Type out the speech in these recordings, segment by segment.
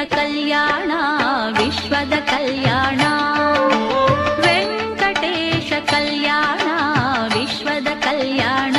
ಕಲ್ಯಾಣ ವಿಶ್ವದ ಕಲ್ಯಾಣ ವೆಂಕಟೇಶ ಕಲ್ಯಾಣ ವಿಶ್ವದ ಕಲ್ಯಾಣ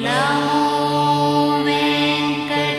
नमो वेङ्कटेशाय।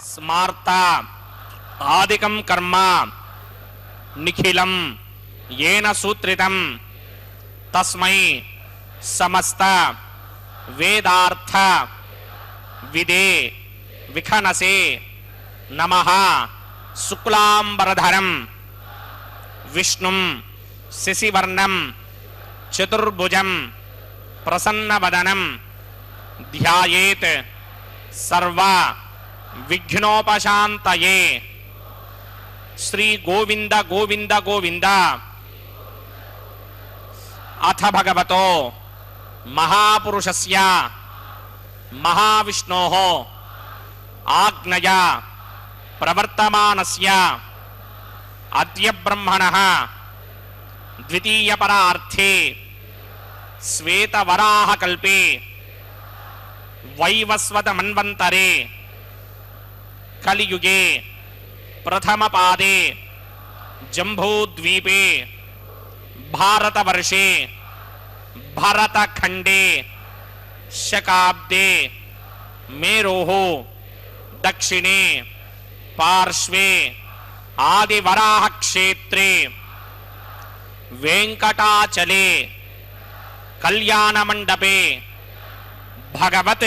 स्मार्ता आदिकं कर्म निखिलं येन सूत्रितं तस्मै समस्त वेदार्थ विदे विखनसे नमः। शुक्लांबरधरं विष्णुं शशिवर्णं चतुर्भुजं प्रसन्नवदनं ध्यायेत् सर्व विघ्नोपशान्तये। श्री गोविंद गोविंद गोविंद। अथ भगवतो महापुरुषस्य महाविष्णोः आज्ञया प्रवर्तमानस्य अद्य ब्रह्मणः द्वितीयपरार्थे श्वेतवराहकल्पे वैवस्वतमन्वन्तरे कलियुगे प्रथमपादे जम्बूद्वीपे भारतवर्षे भरतखण्डे शकाब्दे मेरोः दक्षिणे पार्श्वे आदिवराहक्षेत्रे वेंकटाचले कल्याणमण्डपे भगवत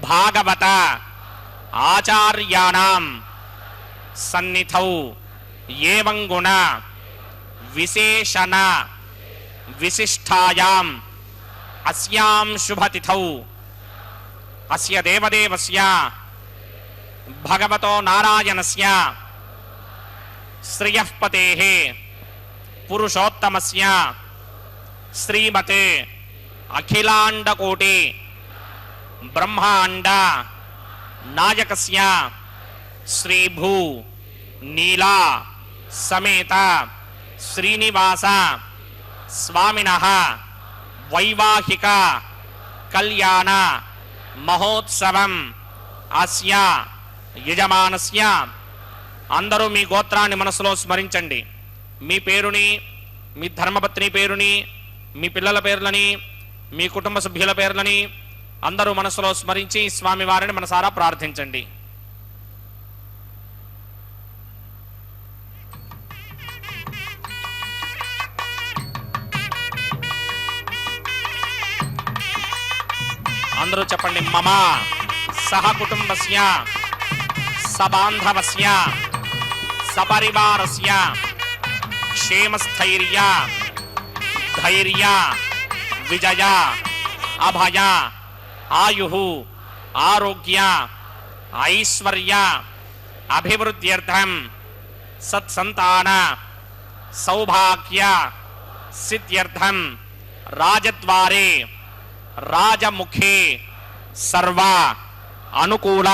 भागवत आचार्याणां सन्निधौ एवं गुण विशेषण विशिष्टायाम् अस्यां शुभतिथौ अस्य देवदेवस्य भगवतो नारायणस्य श्रियःपतेः पुरुषोत्तमस्य శ్రీమతే అఖిలాండకోటి బ్రహ్మాండ నాయకస్య శ్రీభూ నీలా సమేత శ్రీనివాస స్వామినః వైవాహిక కళ్యాణ మహోత్సవం అస్య యజమానస్య. అందరూ మీ గోత్రాన్ని మనసులో స్మరించండి. మీ పేరుని, మీ ధర్మపత్ని పేరుని, మీ పిల్లల పేర్లని, మీ కుటుంబ సభ్యుల పేర్లని అందరూ మనసులో స్మరించి స్వామివారిని మనసారా ప్రార్థించండి. అందరూ చెప్పండి. మమ సహ కుటుంబస్య సబాంధవస్య సపరివారస్య క్షేమస్థైర్య ధైర్య విజయ అభయ ఆయు ఆరోగ్య ఐశ్వర్య అభివృద్ధ్యర్థం సత్సంతాన సౌభాగ్య సిద్ధ్యర్థం రాజద్వారే రాజముఖే సర్వ అనుకూల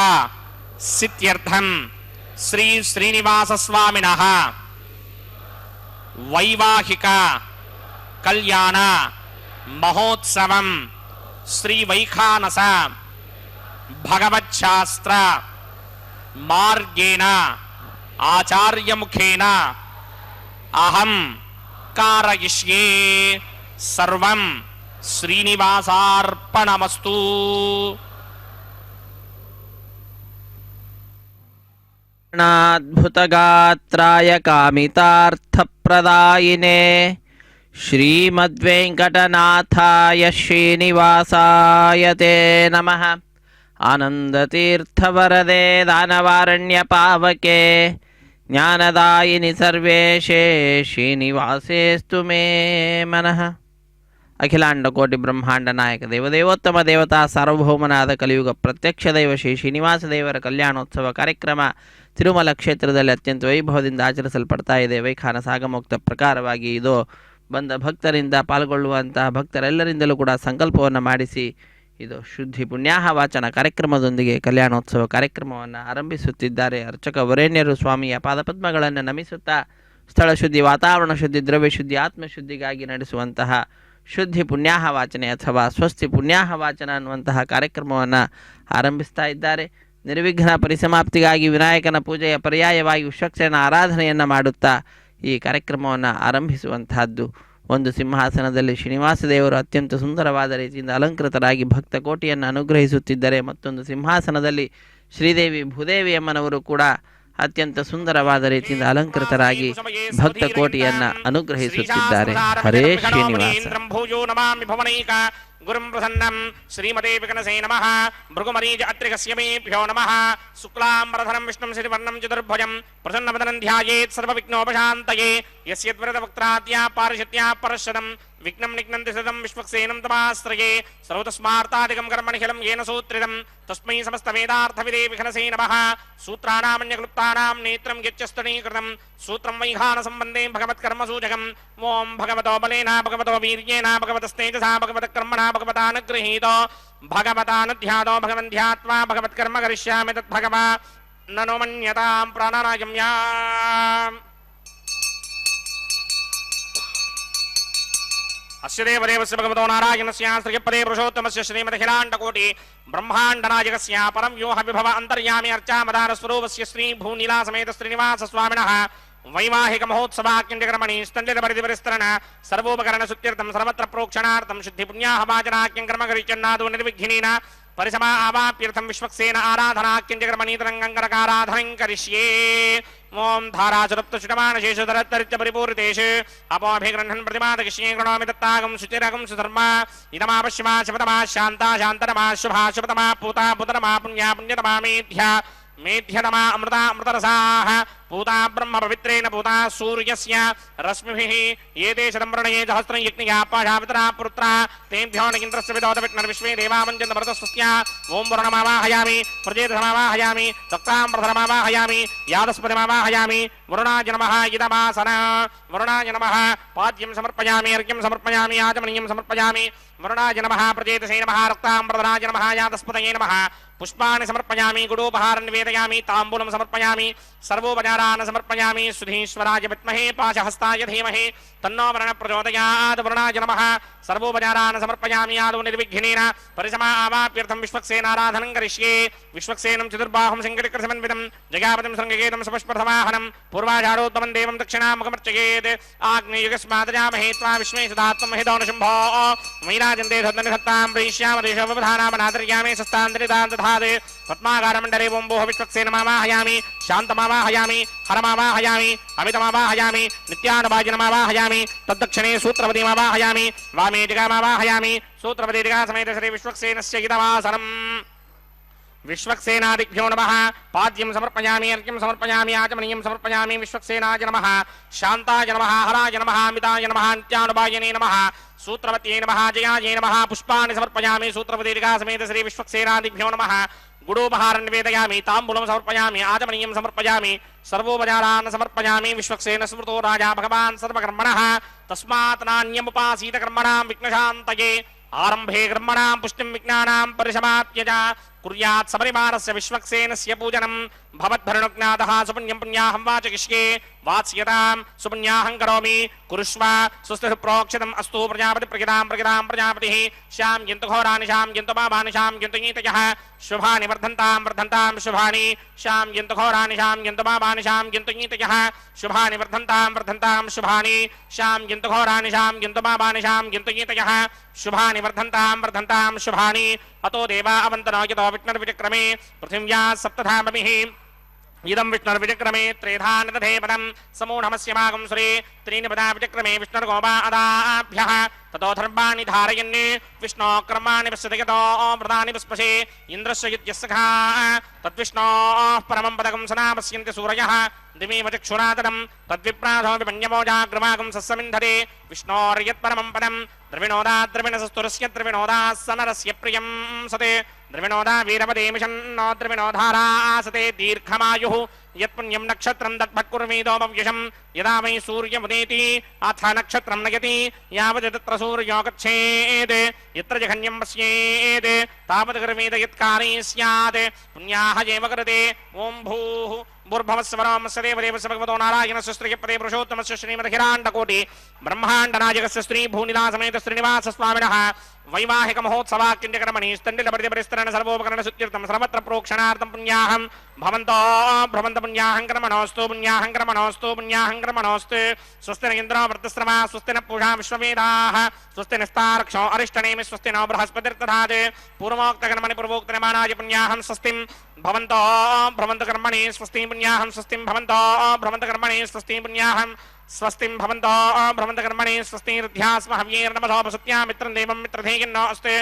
సిద్ధ్యర్థం శ్రీ శ్రీనివాస స్వామినః వైవాహిక కళ్యాణ మహోత్సవం శ్రీ వైఖానస భగవచ్శాస్త్ర మార్గేణ ఆచార్యముఖేన అహం కారయిష్యే. సర్వం శ్రీనివాసార్పణమస్తు. అద్భుతగాత్రాయ కామితార్థప్రదాయినే శ్రీమద్వేంకటనాథాయ శ్రీనివాసాయ తే నమః. ఆనందతీర్థవరదే దానవారణ్యపావకే జ్ఞానదాయిని సర్వేషే శ్రీనివాసేస్తు మే మనః. అఖిలాండ కోటి బ్రహ్మాండ నాయక దేవదేవోత్తమ దేవతా సాರ್ವಭೌಮನಾದ ಕಲಿಯುಗ ಪ್ರತ್ಯಕ್ಷ ದೈವ ಶ್ರೀ ಶ್ರೀನಿವಾಸ ದೇವರ ಕಲ್ಯಾಣೋತ್ಸವ ಕಾರ್ಯಕ್ರಮ ತಿರುಮಲ ಕ್ಷೇತ್ರದಲ್ಲಿ ಅತ್ಯಂತ ವೈಭವದಿಂದ ಆಚರಿಸಲ್ಪಡ್ತಾ ಇದೆ. ವೈಖಾನಸ ಆಗಮೋಕ್ತ ಪ್ರಕಾರವಾಗಿ ಇದು ಬಂದ ಭಕ್ತರಿಂದ ಪಾಲ್ಗೊಳ್ಳುವಂತಹ ಭಕ್ತರೆಲ್ಲರಿಂದಲೂ ಕೂಡ ಸಂಕಲ್ಪವನ್ನು ಮಾಡಿಸಿ ಇದು ಶುದ್ಧಿ ಪುಣ್ಯಾಹ ವಾಚನ ಕಾರ್ಯಕ್ರಮದೊಂದಿಗೆ ಕಲ್ಯಾಣೋತ್ಸವ ಕಾರ್ಯಕ್ರಮವನ್ನು ಆರಂಭಿಸುತ್ತಿದ್ದಾರೆ. ಅರ್ಚಕ ವರೇಣ್ಯರು ಸ್ವಾಮಿಯ ಪಾದಪದ್ಮಗಳನ್ನು ನಮಿಸುತ್ತಾ ಸ್ಥಳ ಶುದ್ಧಿ, ವಾತಾವರಣ ಶುದ್ಧಿ, ದ್ರವ್ಯ ಶುದ್ಧಿ, ಆತ್ಮಶುದ್ಧಿಗಾಗಿ ನಡೆಸುವಂತಹ ಶುದ್ಧಿ ಪುಣ್ಯಾಹ ವಾಚನೆ ಅಥವಾ ಸ್ವಸ್ತಿ ಪುಣ್ಯಾಹ ವಾಚನ ಅನ್ನುವಂತಹ ಕಾರ್ಯಕ್ರಮವನ್ನು ಆರಂಭಿಸ್ತಾ ಇದ್ದಾರೆ. ನಿರ್ವಿಘ್ನ ಪರಿಸಮಾಪ್ತಿಗಾಗಿ ವಿನಾಯಕನ ಪೂಜೆಯ ಪರ್ಯಾಯವಾಗಿ ವಿಶ್ವಕ್ಷೇನ ಆರಾಧನೆಯನ್ನು ಮಾಡುತ್ತಾ ಈ ಕಾರ್ಯಕ್ರಮವನ್ನು ಆರಂಭಿಸುವಂತಹದ್ದು. ಒಂದು ಸಿಂಹಾಸನದಲ್ಲಿ ಶ್ರೀನಿವಾಸ ದೇವರು ಅತ್ಯಂತ ಸುಂದರವಾದ ರೀತಿಯಿಂದ ಅಲಂಕೃತರಾಗಿ ಭಕ್ತ ಕೋಟಿಯನ್ನು ಅನುಗ್ರಹಿಸುತ್ತಿದ್ದರೆ, ಮತ್ತೊಂದು ಸಿಂಹಾಸನದಲ್ಲಿ ಶ್ರೀದೇವಿ ಭೂದೇವಿ ಅಮ್ಮನವರು ಕೂಡ ಅತ್ಯಂತ ಸುಂದರವಾದ ರೀತಿಯಿಂದ ಅಲಂಕೃತರಾಗಿ ಭಕ್ತ ಕೋಟಿಯನ್ನು ಅನುಗ್ರಹಿಸುತ್ತಿದ್ದಾರೆ. ಹರೇ ಶ್ರೀನಿವಾಸ. ಗುರುಂ ಪ್ರಸನ್ನಂ ಶ್ರೀಮತೆ ವಿಕನಸೇ ನಮಃ. ಭೃಗುಮರೀಜ ಅತ್ರಿಗಸ್ಯ ಮೇಭ್ಯೋ ನಮಃ. ಶುಕ್ಲಾಂಬರಧರಂ ವಿಷ್ಣುಂ ಶ್ರೀವರ್ಣಂ ಚತುರ್ಭುಜಂ ಪ್ರಸನ್ನವದನಂ ಧ್ಯಾಯೇತ್ ಸರ್ವವಿಘ್ನೋಪಶಾಂತಯೇ. ಯಸ್ಯದ್ವರದವಕ್ತ್ರಾದ್ಯಾ ಪಾರಿಷತ್ಯಾ ಪರಶದಂ ವಿಘ್ನಂ ನಿಘ್ನಂತಿ ಸದಂ ವಿಶ್ವಕ್ಸೇನಂ ತಮಾಶ್ರಯೇ. ಸರ್ವತಸ್ಮಾರ್ಥಾದಿಕಂ ಕರ್ಮನಿಖಿಲಂ ಯೇನ ಸೂತ್ರಿತಂ ತಸ್ಮೈ ಸಮಸ್ತವೇದಾರ್ಥವಿದೇ ವಿಘ್ನಸೇ ನಮಃ. ಸೂತ್ರಾಣಾಮನ್ಯಕ್ಲುಪ್ತಾನಾಂ ನೇತ್ರಂ ಯಚ್ಚಸ್ತನೀಕೃತಂ ಸೂತ್ರಂ ವೈಖಾನಸಂಬಂಧೇ ಭಗವತ್ಕರ್ಮಸೂಚಕಂ. ಓಂ ಭಗವತೋ ಬಲೇನ ಭಗವತೋ ವೀರ್ಯೇಣ ಭಗವತಸ್ತೇಜಸಾ ಭಗವತ್ಕರ್ಮಣಾ ಭಗವತಾನುಗೃಹೀತೋ ಭಗವತಾನುಧ್ಯಾತೋ ಭಗವಂಧ್ಯಾತ್ವಾ ಭಗವತ್ಕರ್ಮ ಕರಿಷ್ಯಾಮಿ ತದ್ಭಗವಾ ನನೋ ಮನ್ಯತಾಂ ಪ್ರಾಣಾನಾಯಮ್ಯಾಂ. ಅಸ್ಯ ದೇವದೇವಸ್ಯ ಭಗವತೋ ನಾರಾಯಣಸ್ಯ ಶ್ರೀಯಪದೇ ಪುರುಷೋತ್ತಮಸ್ಯ ಶ್ರೀಮದಖಿಲಾಂಡಕೋಟಿ ಬ್ರಹ್ಮಾಂಡನಾಯಕಸ್ಯ ಪರಂ ವ್ಯೂಹ ವಿಭವ ಅಂತರ್ಯಾಮಿ ಅರ್ಚಾಮದಾನ ಸ್ವರೂಪಸ್ಯ ಶ್ರೀ ಭೂನೀಲಾ ಸಮೇತ ಶ್ರೀನಿವಾಸ ಸ್ವಾಮಿನಃ ವೈವಾಹಿಕ ಮಹೋತ್ಸವಾಕ್ಯಂಜಕರ್ಮಣಿ ಸ್ತಂಡಿತ ಪರಿಧಿಪರಿಸ್ತರಣ ಸರ್ವೋಪಕರಣ ಸುತ್ಯರ್ಥಂ ಸರ್ವತ್ರ ಪ್ರೋಕ್ಷಣಾರ್ಥಂ ಶುದ್ಧಿ ಪುಣ್ಯಾಹವಾಚನಾಕ್ಯಂಕರ್ಮ ಕರಿಚನ್ನಾದೋ ನಿರ್ವಿಘ್ನೇನ ಪರಿಸಮ ಆವಾಪ್ಯರ್ಥಂ ವಿಶ್ವಕ್ಸೇನ ಆರಾಧನಾಕ್ಯಂಜಕರ್ಮಣಿ ತರಂಗಂಕರಕಾರಾಧನಂ ಕರಿಷ್ಯೇ. ಓಂ ಧಾರಾಚರಪ್ತುಷಿಟಮಾನಶೇಷಧರತ್ತರಿತ್ಯ ಪರಿಪೂರಿತೇಷು ಅಪೋಭಿಗೃಹ್ಣನ್ ಪ್ರತಿಮಾದಕಿಷ್ಯೇ ಕೃಣೋಮಿ ದತ್ತಾಗಂ ಶುಚಿರಗಂ ಸುಧರ್ಮ. ಇದಮಾಪಶ್ಯಮಾ ಶಿವತಮಾ ಶಾಂತಾ ಶಾಂತನಮಾ ಶುಭಾ ಶುಭತಮಾ ಪೂತಾ ಪುತನಮಾ ಪುಣ್ಯಾ ಪುಣ್ಯತಮಾ ಮೇಧ್ಯ मेध्यतमा अमृता अमृतरसाः पूता ब्रह्म पवित्रेण पूता सूर्यस्य रश्मिभिः एते शतम्रणये सहस्रं यज्ञया पाशावितरा पुत्रा तेभ्यो न इन्द्रस्य विदोतविष्णुर्विश्वे देवावञ्चन्त भरतस्वस्य ओं वरुणमावाहयामि प्रजेतसमावाहयामि दत्ताम्रधरमावाहयामि यादस्पतिमावाहयामि वरुणाय नमः इदमासन वरुणाय नमः पाद्यं समर्पयामि अर्घ्यं समर्पयामि आचमनीयं समर्पयामि वरुणाय नमः प्रजेतसे नमः रक्ताम्रधराय नमः यादस्पतये नमः पुष्पाणि समर्पयामि गुडोपहारं निवेदयामि ताम्बूलं समर्पयामि सर्वोपचारान् समर्पयामि सुधीश्वराय विद्महे पाशहस्ताय धीमहि तन्नो वरुणः प्रचोदयात् वरुणाय नमः सर्वोपचारान् समर्पयामि आदौ निर्विघ्नेन परिसमावाप्यर्थं विश्वक्सेनाराधनं करिष्ये विश्वक्सेनं चतुर्बाहुं सिंहटिकृतसमन्वितं जगापतिं शृङ्गकेतं सपुष्पर्थमाहनं पूर्वाचारोत्तमं देवं दक्षिणामुखमर्चयेत् आग्नेयुगस्मादजामहे त्वा विश्वे सदात्मं हिदोनशुम्भो मयिराजन्ते सद्दनिधत्तां प्रेष्यामदेशोपधानामनादर्यामि सस्तान्तरितां दधात् पद्माकारमण्डले ओम्भोः विश्वक्सेनमावाहयामि शान्तमावाहयामि हरमावाहयामि अमितमावाहयामि नित्यानुभाजनमावाहयामि तद्दक्षिणे सूत्रपतिमावाहयामि वामे जगामावाहयामि सूत्रपति जगासमेत श्री विश्वक्सेनस्य इदमासनम् विश्वक्सेनादिभ्यो नमः पाद्यं समर्पयामि अर्घ्यं समर्पयामि आचमनीयं समर्पयामि विश्वक्सेनाय नमः शान्ताय नमः हराय नमः अमिताय नमः नित्यानुभाजने नमः सूत्रवत्यै नमः जयायै नमः पुष्पाणि समर्पयामि सूत्रपति जगासमेत श्री विश्वक्सेनादिभ्यो नमः गुडोपहारं निवेदयामि ताम्बूलं समर्पयामि आचमनीयं समर्पयामि सर्वोपचारान् समर्पयामि विश्वक्सेन स्मृतो राजा भगवान् सर्वकर्मणः तस्मात् नान्यमुपासीत कर्मणां विघ्नशान्तये आरम्भे कर्मणां पुष्टिं विज्ञानां परिसमाप्य च कुर्यात् सपरिवारस्य विश्वक्सेनस्य पूजनं भवद्भरणुज्ञातः सुपुण्यं पुण्याहं वाचयिष्ये वात्स्यतां सुपुण्याहं करोमि कुरुष्व स्वस्ति प्रोक्षितम् अस्तु प्रजापति प्रजां प्रजापतिः श्यां यन्तु घोराणि श्यां यन्तु पापानि श्यां यन्तु नीतयः शुभानि वर्धन्तां शुभानि श्यां यन्तु घोराणि श्यां यन्तु पापानि श्यां यन्तु नीतयः शुभानि वर्धन्तां शुभानि श्यां यन्तु घोराणि श्यां यन्तु पापानि श्यां यन्तु नीतयः शुभानि वर्धन्तां शुभानि अतो देवा अवन्तनो यतो विष्णुर्विचक्रमे पृथिव्या सप्तधामभिः इदं विष्णुर्विचक्रमे त्रेधा निदधे पदं समूढमस्य मागं सुरे त्रीणि पदा विचक्रमे विष्णुर्गोपा अदाभ्यः ततो धर्माणि धारयन् विष्णो कर्माणि पश्यति यतो व्रतानि पुष्पसे इन्द्रस्य युज्यस्सखा तद्विष्णोः परमं पदकं सदा पश्यन्ति सूरयः दिवीव चक्षुरातनं तद्विप्राधो विपण्यमोजाग्रमागं सस्समिन्धते विष्णोर्यत्परमं पदं द्रविणोदा द्रविणसस्तुरस्य द्रविणोदा सनरस्य प्रियं सते द्रविणोदा वीरपदेमिषन्नो द्रविणोधारा आसते दीर्घमायुः यत्पुण्यं नक्षत्रं तद्भक्कुर्मीदोमव्यशं यदा वै सूर्यमुदेति अथ नक्षत्रं नयति यावत् तत्र सूर्यो गच्छेत् यत्र जघन्यं पश्येत् तावत् कर्मेद यत्कार्ये स्यात् पुण्याः एव कृते ॐ भूः भूर्भवस्वरमस्य देवदेवस्य भगवतो नारायणस्य श्रीपदे पुरुषोत्तमस्य श्रीमद्हिराण्डकोटि ब्रह्माण्डनायकस्य श्री भूनिलासमेत श्रीनिवासस्वामिनः वैवाहिक महोत्सवाक्यकर्मणि स्तण्डिलपरिस्तरण सर्वोपकरण सुत्यर्थं सर्वत्र प्रोक्षणार्थं पुण्याहं भवन्तो भ्रमन्त पुण्याहं कर्मणोऽस्तु स्वस्ति न इन्द्रो वृत्तश्रमा स्वस्ति न पूषा विश्ववेदाः स्वस्ति नस्तारक्षो अरिष्टनेमि स्वस्ति नो बृहस्पतिर्दधात् पूर्वोक्तकर्मणि पूर्वोक्तनिमानाय पुण्याहं स्वस्तिं भवन्तो भ्रमन्त कर्मणि स्वस्तिं पुण्याहं स्वस्तिं भवन्तो भ्रमन्त कर्मणि स्वस्तिं पुण्याहं स्वस्तिं भवन्तो भ्रमन्तकर्मणि स्वस्तिर्ध्यास्म हव्येर्नमसोपसत्या मित्रं देवं मित्रधेयन्नो अस्ते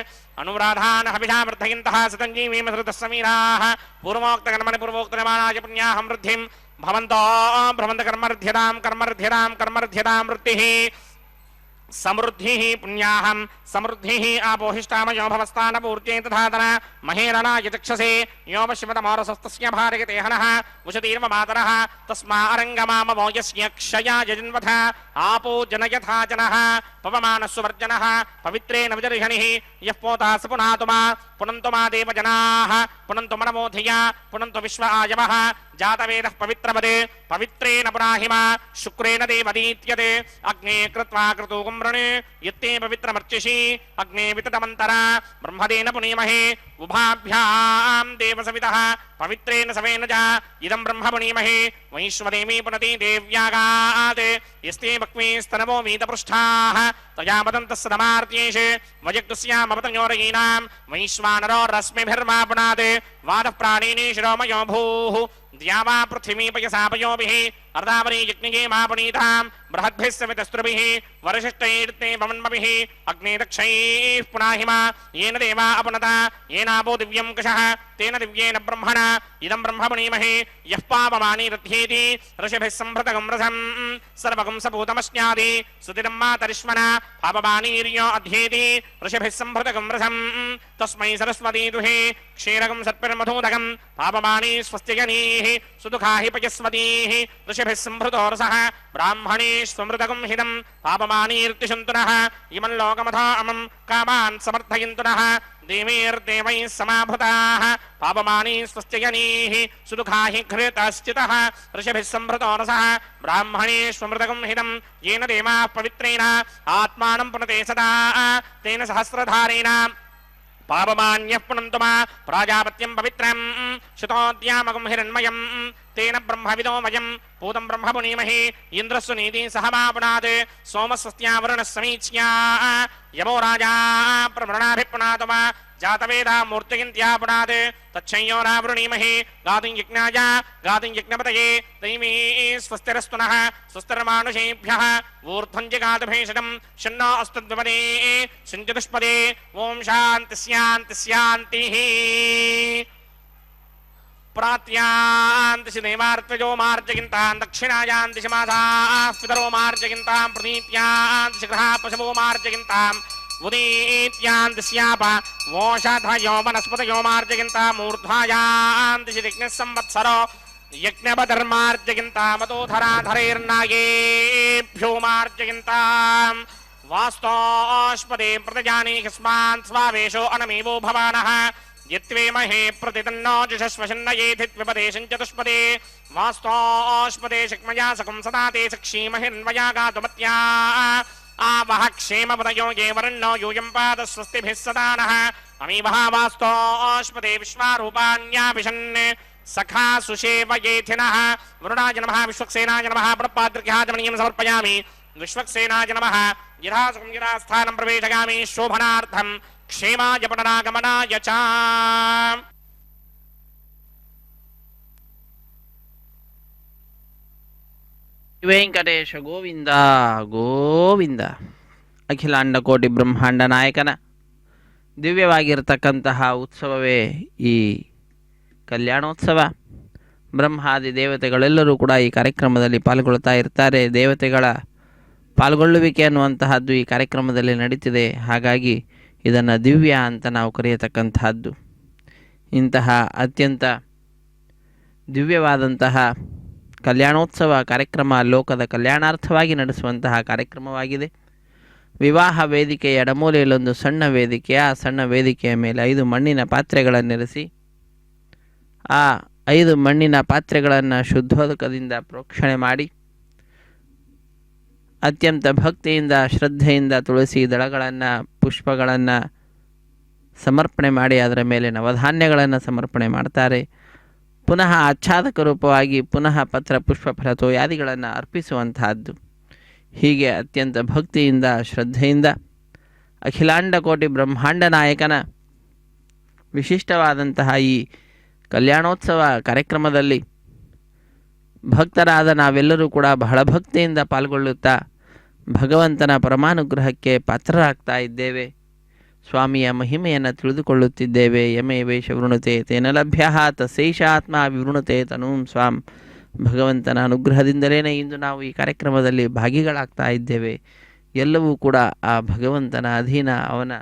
अनुराधान् हविषा वर्धयन्तः सतञ्जीवीमसृतः समीराः पूर्वोक्तकर्मणि पूर्वोक्तनिमानाय पुण्याहं वृद्धिं भवन्तो भ्रमन्तकर्मर्ध्यतां वृत्तिः समृद्धिः पुण्याहं समृद्धिः आपोहिष्टामयो भवस्तानपूर्त्यै तथातन महेरणाय चक्षसे यो वश्यमतमोरसस्तस्य भारयते हनः उशतीर्व मातरः तस्मा अरङ्गमामवो यस्य क्षयाय जन्वथ आपो जनयथा जनः पवमानस्वर्जनः पवित्रेण विजर्षणिः यः पोता स पुनातुमा पुनन्तुमा देवजनाः पुनन्तु मनमोधिया पुनन्तु विश्व आयवः जातवेदः पवित्रवदे पवित्रेण पुराहिमा शुक्रेण देवदीत्यते अग्ने कृत्वा क्रतुकुम्रणे यत्ते पवित्रमर्चिषि अग्ने विततमन्तरा ब्रह्मदेन पुनीमहे उभाभ्यां देवसवितः पवित्रेण सवेन च इदं ब्रह्म पुनीमहे वैश्वदेवी पुनति देव्यागात् यस्ते भक्मे स्तनवो वीतपृष्ठाः तया वदन्तः सदमार्त्येष वजक्तुस्यामवतन्योरयीनां वैश्वानरो रश्मिभिर्मा पुनात् वादः प्राणिनी शिरोमयो भूः द्यावा पृथिवी पयसापयोभिः अर्धावरी यज्ञे मा पुनीतां बृहद्भिः समितस्त्रुभिः वरिष्ठैर्ते वमन्मभिः अग्ने दक्षैः पुनाहिमा येन देवा अपनता येनापो दिव्यं कषः तेन दिव्येन ब्रह्मणा इदं ब्रह्म पुनीमहे यः पावमानी रथ्येति ऋषिभिः सम्भृतगं रथं सर्वगं सपूतमश्नादि सुतिरं मातरिष्मणा पावमानीर्यो अध्येति ऋषिभिः सम्भृतगं रथं तस्मै सरस्वती दुहे क्षीरगं सत्पिर्मधूदकं पावमानी स्वस्त्यजनीः सुदुःखा हि पयस्वतीः ऋषिभिः सम्भृतो रसः ब्राह्मणे स्वमृतगं हिदं पावमानीर्तिशन्तु नः इमं लोकमथा अमं कामान् समर्थयन्तु नः देवीर्देवैः समाभृताः पावमानी स्वस्त्यजनीः सुदुःखा हि घृतश्चितः ऋषिभिः सम्भृतो रसः ब्राह्मणे स्वमृतगं हिदं येन देवाः पवित्रेण आत्मानं पुनते सदा तेन सहस्रधारेण पावमान्यः पुनन्तु मा प्राजापत्यं पवित्रं शतोद्यामकं हिरण्मयं तेन ब्रह्मविदो वयं पूतं ब्रह्म पुनीमहे इन्द्रस्य नीतिः सह मा पुनात् सोमस्वस्त्या वरुणः समीच्या यमो राजा प्रवृणाभिः मा जातवेदा मूर्तिगिन्त्या पुनात् तच्छंयोरावृणीमहे गातुं यज्ञाय गातुं यज्ञपतये दैवी स्वस्तिरस्तु नः स्वस्तिर्मानुषेभ्यः ऊर्ध्वं जगातभेषजं शन्नो अस्तद्विपदे सिञ्चतुष्पदे ॐ शान्तिः प्रात्यान्तिशि देवार्त्वजो मार्जगिन्तां दक्षिणायान्तिशि मासाः पितरो मार्जगिन्तां प्रणीत्यान्तिशि गृहाः पशवो मार्जगिन्तां उदीत्यान्तिस्याप वोषधयो वनस्पतयो मार्जगिन्ताम् ऊर्ध्वायान्तिशि यज्ञः संवत्सरो यज्ञपधर्मार्जगिन्तामतोधराधरैर्नागेभ्यो मार्जगिन्ताम् वास्तोष्पदे प्रतिजानी यस्मान् स्वावेशो अनमेवो भवानः यत्वेमहे प्रतितन्नो जुषस्वशन्नयेधित्विपदे सञ्चतुष्पदे वास्तोष्पदे शक्मया सकं सदा ते सक्षीमहिन्वया गातुमत्या आवह क्षेमपदयो ये वरन्नो यूयं पादस्वस्तिभिः सदा नः अमीवः वास्तोष्पदे विश्वारूपाण्याभिषन् सखा सुषेवयेथिनः वरुणाय नमः विश्वक्सेनाय नमः प्रणपाद्रिक्याचमनीयं समर्पयामि विश्वक्सेनाय नमः यथासुखं यथास्थानं प्रवेशयामि शोभनार्थं क्षेमाय पुनरागमनाय च ವೆಂಕಟೇಶ ಗೋವಿಂದ ಗೋವಿಂದ. ಅಖಿಲಾಂಡ ಕೋಟಿ ಬ್ರಹ್ಮಾಂಡ ನಾಯಕನ ದಿವ್ಯವಾಗಿರತಕ್ಕಂತಹ ಉತ್ಸವವೇ ಈ ಕಲ್ಯಾಣೋತ್ಸವ. ಬ್ರಹ್ಮಾದಿ ದೇವತೆಗಳೆಲ್ಲರೂ ಕೂಡ ಈ ಕಾರ್ಯಕ್ರಮದಲ್ಲಿ ಪಾಲ್ಗೊಳ್ತಾ ಇರ್ತಾರೆ. ದೇವತೆಗಳ ಪಾಲ್ಗೊಳ್ಳುವಿಕೆ ಅನ್ನುವಂತಹದ್ದು ಈ ಕಾರ್ಯಕ್ರಮದಲ್ಲಿ ನಡೀತಿದೆ. ಹಾಗಾಗಿ ಇದನ್ನು ದಿವ್ಯ ಅಂತ ನಾವು ಕರೆಯತಕ್ಕಂತಹದ್ದು. ಇಂತಹ ಅತ್ಯಂತ ದಿವ್ಯವಾದಂತಹ ಕಲ್ಯಾಣೋತ್ಸವ ಕಾರ್ಯಕ್ರಮ ಲೋಕದ ಕಲ್ಯಾಣಾರ್ಥವಾಗಿ ನಡೆಸುವಂತಹ ಕಾರ್ಯಕ್ರಮವಾಗಿದೆ. ವಿವಾಹ ವೇದಿಕೆಯ ಎಡಮೂಲೆಯಲ್ಲೊಂದು ಸಣ್ಣ ವೇದಿಕೆ, ಆ ಸಣ್ಣ ವೇದಿಕೆಯ ಮೇಲೆ 5 ಮಣ್ಣಿನ ಪಾತ್ರೆಗಳನ್ನಿರಿಸಿ ಆ 5 ಮಣ್ಣಿನ ಪಾತ್ರೆಗಳನ್ನು ಶುದ್ಧೋದಕದಿಂದ ಪ್ರೋಕ್ಷಣೆ ಮಾಡಿ ಅತ್ಯಂತ ಭಕ್ತಿಯಿಂದ ಶ್ರದ್ಧೆಯಿಂದ ತುಳಸಿ ದಳಗಳನ್ನು ಪುಷ್ಪಗಳನ್ನು ಸಮರ್ಪಣೆ ಮಾಡಿ ಅದರ ಮೇಲೆ ನವಧಾನ್ಯಗಳನ್ನು ಸಮರ್ಪಣೆ ಮಾಡ್ತಾರೆ. ಪುನಃ ಆಚ್ಛಾದಕ ರೂಪವಾಗಿ ಪುನಃ ಪತ್ರ ಪುಷ್ಪ ಫಲತೋಯಾದಿಗಳನ್ನು ಅರ್ಪಿಸುವಂತಹದ್ದು. ಹೀಗೆ ಅತ್ಯಂತ ಭಕ್ತಿಯಿಂದ ಶ್ರದ್ಧೆಯಿಂದ ಅಖಿಲಾಂಡ ಕೋಟಿ ಬ್ರಹ್ಮಾಂಡ ನಾಯಕನ ವಿಶಿಷ್ಟವಾದಂತಹ ಈ ಕಲ್ಯಾಣೋತ್ಸವ ಕಾರ್ಯಕ್ರಮದಲ್ಲಿ ಭಕ್ತರಾದ ನಾವೆಲ್ಲರೂ ಕೂಡ ಬಹಳ ಭಕ್ತಿಯಿಂದ ಪಾಲ್ಗೊಳ್ಳುತ್ತಾ ಭಗವಂತನ ಪರಮಾನುಗ್ರಹಕ್ಕೆ ಪಾತ್ರರಾಗ್ತಾ ಇದ್ದೇವೆ. ಸ್ವಾಮಿಯ ಮಹಿಮೆಯನ್ನು ತಿಳಿದುಕೊಳ್ಳುತ್ತಿದ್ದೇವೆ. ಯಮೇವೇಶ ವೃಣುತೆ ತೇನ ಲಭ್ಯ ತಸ್ಸೈಷ ಆತ್ಮ ವಿವೃಣುತೆ ತನೂಂ ಸ್ವಾಂ. ಭಗವಂತನ ಅನುಗ್ರಹದಿಂದಲೇ ಇಂದು ನಾವು ಈ ಕಾರ್ಯಕ್ರಮದಲ್ಲಿ ಭಾಗಿಗಳಾಗ್ತಾ ಇದ್ದೇವೆ. ಎಲ್ಲವೂ ಕೂಡ ಆ ಭಗವಂತನ ಅಧೀನ, ಅವನ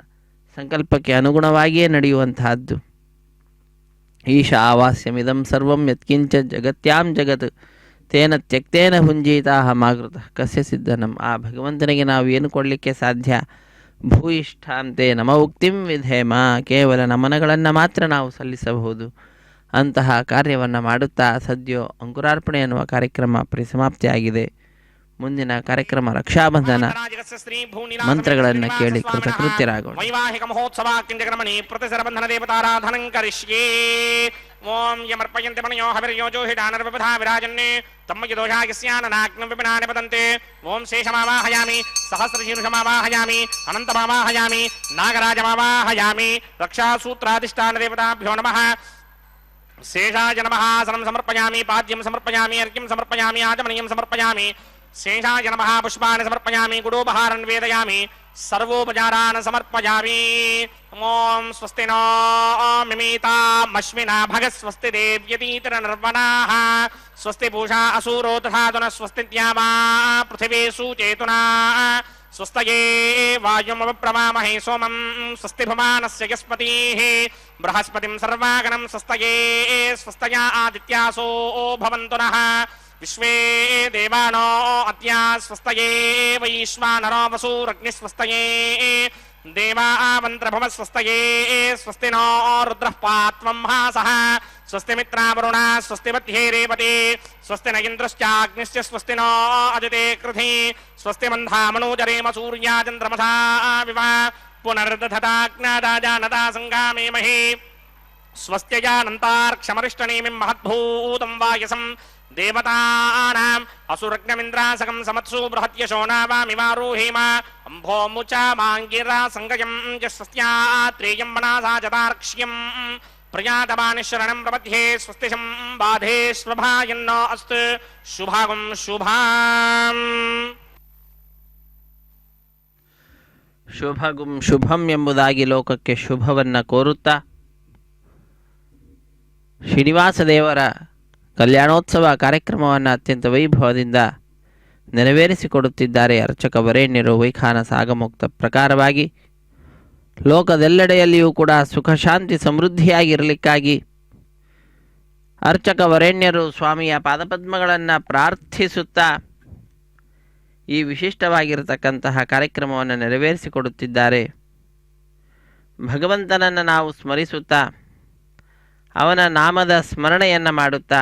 ಸಂಕಲ್ಪಕ್ಕೆ ಅನುಗುಣವಾಗಿಯೇ ನಡೆಯುವಂತಹದ್ದು. ಈಶಾವಾಸ್ಯಮಿದಂ ಸರ್ವಂ ಯತ್ಕಿಂಚ ಜಗತ್ಯಾಂ ಜಗತ್ ತೇನ ತ್ಯಕ್ತೇನ ಭುಂಜೀತಾಹ ಮಾಗೃತ ಕಸ್ಯ ಸಿದ್ಧನಂ. ಆ ಭಗವಂತನಿಗೆ ನಾವು ಏನು ಕೊಡಲಿಕ್ಕೆ ಸಾಧ್ಯ? ಭೂಯಿಷ್ಠಾಂತೆ ನಮ ಉಕ್ತಿಂ ವಿಧೇಮ. ಕೇವಲ ನಮನಗಳನ್ನು ಮಾತ್ರ ನಾವು ಸಲ್ಲಿಸಬಹುದು. ಅಂತಹ ಕಾರ್ಯವನ್ನು ಮಾಡುತ್ತಾ ಸದ್ಯೋ ಅಂಕುರಾರ್ಪಣೆ ಎನ್ನುವ ಕಾರ್ಯಕ್ರಮ ಪರಿಸಮಾಪ್ತಿಯಾಗಿದೆ. ಮುಂದಿನ ಕಾರ್ಯಕ್ರಮ ರಕ್ಷಾಬಂಧನ. ಮಂತ್ರಗಳನ್ನು ಕೇಳಿ ಕೃತಕೃತ್ಯರಾಗೋಣ. ವೈವಾಹಿಕ ಮಹೋತ್ಸವಾಕ್ಯಂಜಕ್ರಮಣಿ ಪ್ರತಿಸರಬಂಧನ ದೇವತಾರಾಧನಂ ಕರಿಷ್ಯೇ. ಓಂ ಯಮರ್ಪಯಂತೆ ಮನಯೋ ಹವಿರ್ಯೋಜೋ ಹಿಡಾನರ್ವಪಧಾ ವಿರಾಜನ್ನೇ ತಮ್ಮಯ ದೋಷಾಯಸ್ಯಾನನಾಗ್ನಂ ವಿಪಿನಾನಿ ಪದಂತೆ. ಓಂ ಶೇಷಮಾವಾಹಯಾಮಿ, ಸಹಸ್ರಶೀರ್ಷಮಾವಾಹಯಾಮಿ, ಅನಂತಮಾವಾಹಯಾಮಿ, ನಾಗರಾಜಮಾವಾಹಯಾಮಿ. ರಕ್ಷಾಸೂತ್ರಾಧಿಷ್ಠಾನ ದೇವತಾಭ್ಯೋ ನಮಃ. शेषाय नमः आसनं समर्पयामि पाद्यं समर्पयामि अर्घ्यं समर्पयामि आचमनीयं समर्पयामि शेषाय नमः पुष्पाणि समर्पयामि गुडोपहारं वेदयामि सर्वोपचारान् समर्पयामि ॐ स्वस्ति नो मिमीतामश्विना भगः स्वस्ति देव्यतीतरनर्वणाः स्वस्ति पूषा असूरो तथा न स्वस्ति द्यावा पृथिवी सुचेतुना स्वस्तये वायुमवप्रवामहे सोमं स्वस्ति भुवानस्य यस्पतिः बृहस्पतिं सर्वागणं स्वस्तये स्वस्तया आदित्यासो भवन्तु नः विश्वे देवानो अद्य स्वस्तये वैश्वानरो वसुरग्निस्वस्तये देवावन्त्रभव स्वस्तये स्वस्ति नो रुद्रः पात्वं हासः स्वस्ति मित्रावरुणा स्वस्ति मध्ये रेवते स्वस्ति न इन्द्रश्चाग्निश्च स्वस्ति नो अदिते कृधि स्वस्ति मन्धामनोजरेम सूर्या चन्द्रमसा विव पुनर्दधताग्नादाजानता सङ्गामेमहि स्वस्त्यजानन्तार्क्षमरिष्टनेमिं महद्भूतं वायसं देवतानाम् असुरग्नमिन्द्रासकं समत्सु बृहत्यशो नावामिवारोहीम अम्भोमुचा माङ्गिरा सङ्गयं च स्वस्त्यात्रेयं वनासा जतार्क्ष्यं प्रयातमानिशरणं प्रपद्ये स्वस्तिशं बाधे स्वभायन्नो अस्तु शुभागं शुभाम् ಶುಭಗುಂ ಶುಭಂ ಎಂಬುದಾಗಿ ಲೋಕಕ್ಕೆ ಶುಭವನ್ನು ಕೋರುತ್ತಾ ಶ್ರೀನಿವಾಸ ದೇವರ ಕಲ್ಯಾಣೋತ್ಸವ ಕಾರ್ಯಕ್ರಮವನ್ನು ಅತ್ಯಂತ ವೈಭವದಿಂದ ನೆರವೇರಿಸಿಕೊಡುತ್ತಿದ್ದಾರೆ ಅರ್ಚಕ ವರೇಣ್ಯರು ವೈಖಾನಸ ಆಗಮೋಕ್ತ ಪ್ರಕಾರವಾಗಿ ಲೋಕದೆಲ್ಲೆಡೆಯಲ್ಲಿಯೂ ಕೂಡ ಸುಖ ಶಾಂತಿ ಸಮೃದ್ಧಿಯಾಗಿರಲಿಕ್ಕಾಗಿ ಅರ್ಚಕ ವರೇಣ್ಯರು ಸ್ವಾಮಿಯ ಪಾದಪದ್ಮಗಳನ್ನು ಪ್ರಾರ್ಥಿಸುತ್ತಾ ಈ ವಿಶಿಷ್ಟವಾಗಿರತಕ್ಕಂತಹ ಕಾರ್ಯಕ್ರಮವನ್ನು ನೆರವೇರಿಸಿಕೊಡುತ್ತಿದ್ದಾರೆ. ಭಗವಂತನನ್ನು ನಾವು ಸ್ಮರಿಸುತ್ತಾ ಅವನ ನಾಮದ ಸ್ಮರಣೆಯನ್ನು ಮಾಡುತ್ತಾ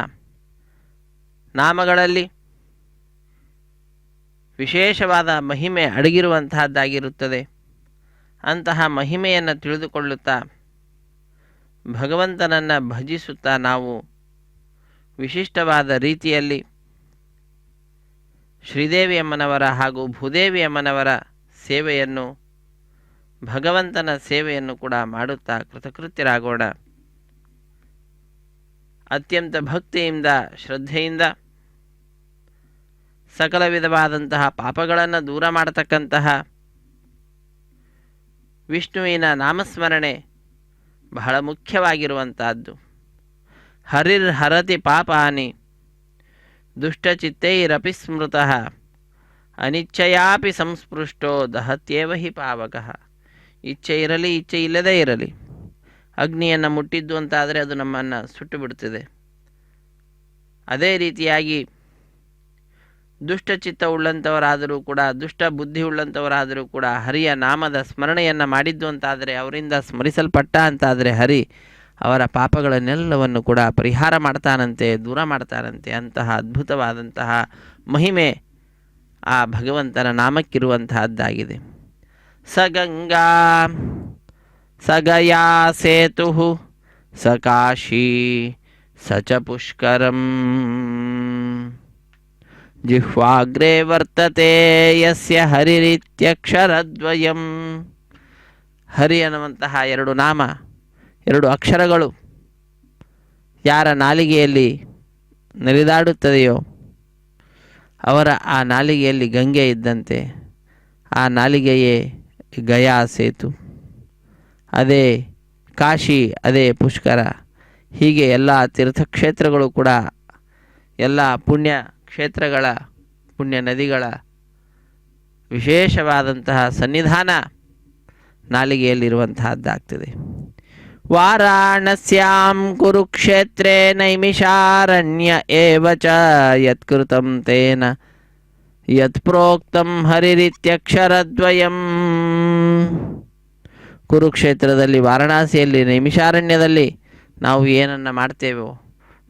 ನಾಮಗಳಲ್ಲಿ ವಿಶೇಷವಾದ ಮಹಿಮೆ ಅಡಗಿರುವಂತಹದ್ದಾಗಿರುತ್ತದೆ. ಅಂತಹ ಮಹಿಮೆಯನ್ನು ತಿಳಿದುಕೊಳ್ಳುತ್ತಾ ಭಗವಂತನನ್ನು ಭಜಿಸುತ್ತಾ ನಾವು ವಿಶಿಷ್ಟವಾದ ರೀತಿಯಲ್ಲಿ ಶ್ರೀದೇವಿ ಅಮ್ಮನವರ ಹಾಗೂ ಭೂದೇವಿ ಅಮ್ಮನವರ ಸೇವೆಯನ್ನು ಭಗವಂತನ ಸೇವೆಯನ್ನು ಕೂಡ ಮಾಡುತ್ತಾ ಕೃತಕೃತ್ಯರಾಗೋಣ. ಅತ್ಯಂತ ಭಕ್ತಿಯಿಂದ ಶ್ರದ್ಧೆಯಿಂದ ಸಕಲ ವಿಧವಾದಂತಹ ಪಾಪಗಳನ್ನು ದೂರ ಮಾಡತಕ್ಕಂತಹ ವಿಷ್ಣುವಿನ ನಾಮಸ್ಮರಣೆ ಬಹಳ ಮುಖ್ಯವಾಗಿರುವಂತಹದ್ದು. ಹರಿರ್ಹರತಿ ಪಾಪಾನಿ ದುಷ್ಟಚಿತ್ತೈರಪಿ ಸ್ಮೃತಃ ಅನಿಚ್ಛಯಾಪಿ ಸಂಸ್ಪೃಷ್ಟೋ ದಹತ್ಯೇವ ಹಿ ಪಾವಕಃ. ಇಚ್ಛೆ ಇರಲಿ ಇಚ್ಛೆ ಇಲ್ಲದೇ ಇರಲಿ, ಅಗ್ನಿಯನ್ನು ಮುಟ್ಟಿದ್ದು ಅಂತಾದರೆ ಅದು ನಮ್ಮನ್ನು ಸುಟ್ಟು ಬಿಡುತ್ತದೆ. ಅದೇ ರೀತಿಯಾಗಿ ದುಷ್ಟಚಿತ್ತ ಉಳ್ಳಂಥವರಾದರೂ ಕೂಡ ದುಷ್ಟ ಬುದ್ಧಿ ಉಳ್ಳಂಥವರಾದರೂ ಕೂಡ ಹರಿಯ ನಾಮದ ಸ್ಮರಣೆಯನ್ನು ಮಾಡಿದ್ದು ಅಂತಾದರೆ, ಅವರಿಂದ ಸ್ಮರಿಸಲ್ಪಟ್ಟ ಅಂತಾದರೆ ಹರಿ ಅವರ ಪಾಪಗಳನ್ನೆಲ್ಲವನ್ನು ಕೂಡ ಪರಿಹಾರ ಮಾಡ್ತಾನಂತೆ, ದೂರ ಮಾಡ್ತಾನಂತೆ. ಅಂತಹ ಅದ್ಭುತವಾದಂತಹ ಮಹಿಮೆ ಆ ಭಗವಂತನ ನಾಮಕ್ಕಿರುವಂತಹದ್ದಾಗಿದೆ. ಸ ಗಂಗಾ ಸ ಗಯಾ ಸೇತು ಸ ಕಾಶಿ ಸ ಚ ಪುಷ್ಕರಂ ಜಿಹ್ವಾಗ್ರೇ ವರ್ತತೆ ಯಸ್ಯ ಹರಿರಿತ್ಯಕ್ಷರದ್ವಯಂ. ಹರಿ ಅನ್ನುವಂತಹ ಎರಡು ನಾಮ, ಎರಡು ಅಕ್ಷರಗಳು ಯಾರ ನಾಲಿಗೆಯಲ್ಲಿ ನಲಿದಾಡುತ್ತದೆಯೋ ಅವರ ಆ ನಾಲಿಗೆಯಲ್ಲಿ ಗಂಗೆ ಇದ್ದಂತೆ. ಆ ನಾಲಿಗೆಯೇ ಗಯಾ ಸೇತು, ಅದೇ ಕಾಶಿ, ಅದೇ ಪುಷ್ಕರ. ಹೀಗೆ ಎಲ್ಲ ತೀರ್ಥಕ್ಷೇತ್ರಗಳು ಕೂಡ ಎಲ್ಲ ಪುಣ್ಯ ಕ್ಷೇತ್ರಗಳ ಪುಣ್ಯ ನದಿಗಳ ವಿಶೇಷವಾದಂತಹ ಸನ್ನಿಧಾನ ನಾಲಿಗೆಯಲ್ಲಿರುವಂತಹದ್ದಾಗ್ತದೆ. ವಾರಾಣಸ್ಯಾಂ ಕುರುಕ್ಷೇತ್ರೇ ನೈಮಿಷಾರಣ್ಯ ಏವ ಚ ಯತ್ಕೃತಂ ತೇನ ಯತ್ ಪ್ರೋಕ್ತಂ ಹರಿರಿತ್ಯಕ್ಷರದ್ವಯಂ. ಕುರುಕ್ಷೇತ್ರದಲ್ಲಿ, ವಾರಣಾಸಿಯಲ್ಲಿ, ನೈಮಿಷಾರಣ್ಯದಲ್ಲಿ ನಾವು ಏನನ್ನು ಮಾಡ್ತೇವೋ,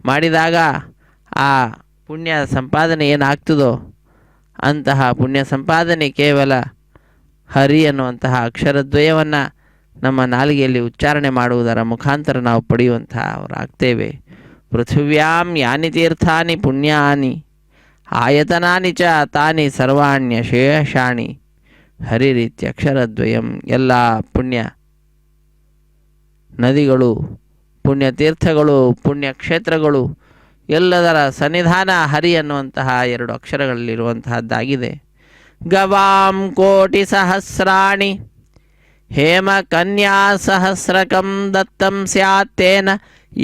ಮಾಡಿದಾಗ ಆ ಪುಣ್ಯ ಸಂಪಾದನೆ ಏನಾಗ್ತದೋ ಅಂತಹ ಪುಣ್ಯ ಸಂಪಾದನೆ ಕೇವಲ ಹರಿ ಅನ್ನುವಂತಹ ಅಕ್ಷರದ್ವಯವನ್ನು ನಮ್ಮ ನಾಲಿಗೆಯಲ್ಲಿ ಉಚ್ಚಾರಣೆ ಮಾಡುವುದರ ಮುಖಾಂತರ ನಾವು ಪಡೆಯುವಂಥವರಾಗ್ತೇವೆ. ಪೃಥಿವ್ಯಾಂ ಯಾನಿ ತೀರ್ಥಾನಿ ಪುಣ್ಯಾನಿ ಆಯತನಾನಿ ಚ ತಾನಿ ಸರ್ವಾಣ್ಯಶೇಷಾಣಿ ಹರಿರಿತ್ಯಕ್ಷರದ್ವಯಂ. ಎಲ್ಲ ಪುಣ್ಯ ನದಿಗಳು ಪುಣ್ಯತೀರ್ಥಗಳು, ಪುಣ್ಯಕ್ಷೇತ್ರಗಳು ಎಲ್ಲದರ ಸನ್ನಿಧಾನ ಹರಿ ಅನ್ನುವಂತಹ 2 ಅಕ್ಷರಗಳಲ್ಲಿರುವಂತಹದ್ದಾಗಿದೆ. ಗವಾಂ ಕೋಟಿ ಸಹಸ್ರಾಣಿ ಹೇಮ ಕನ್ಯಾ ಸಹಸ್ರಕಂ ದತ್ತಂ ಸ್ಯಾತ್ತೇನ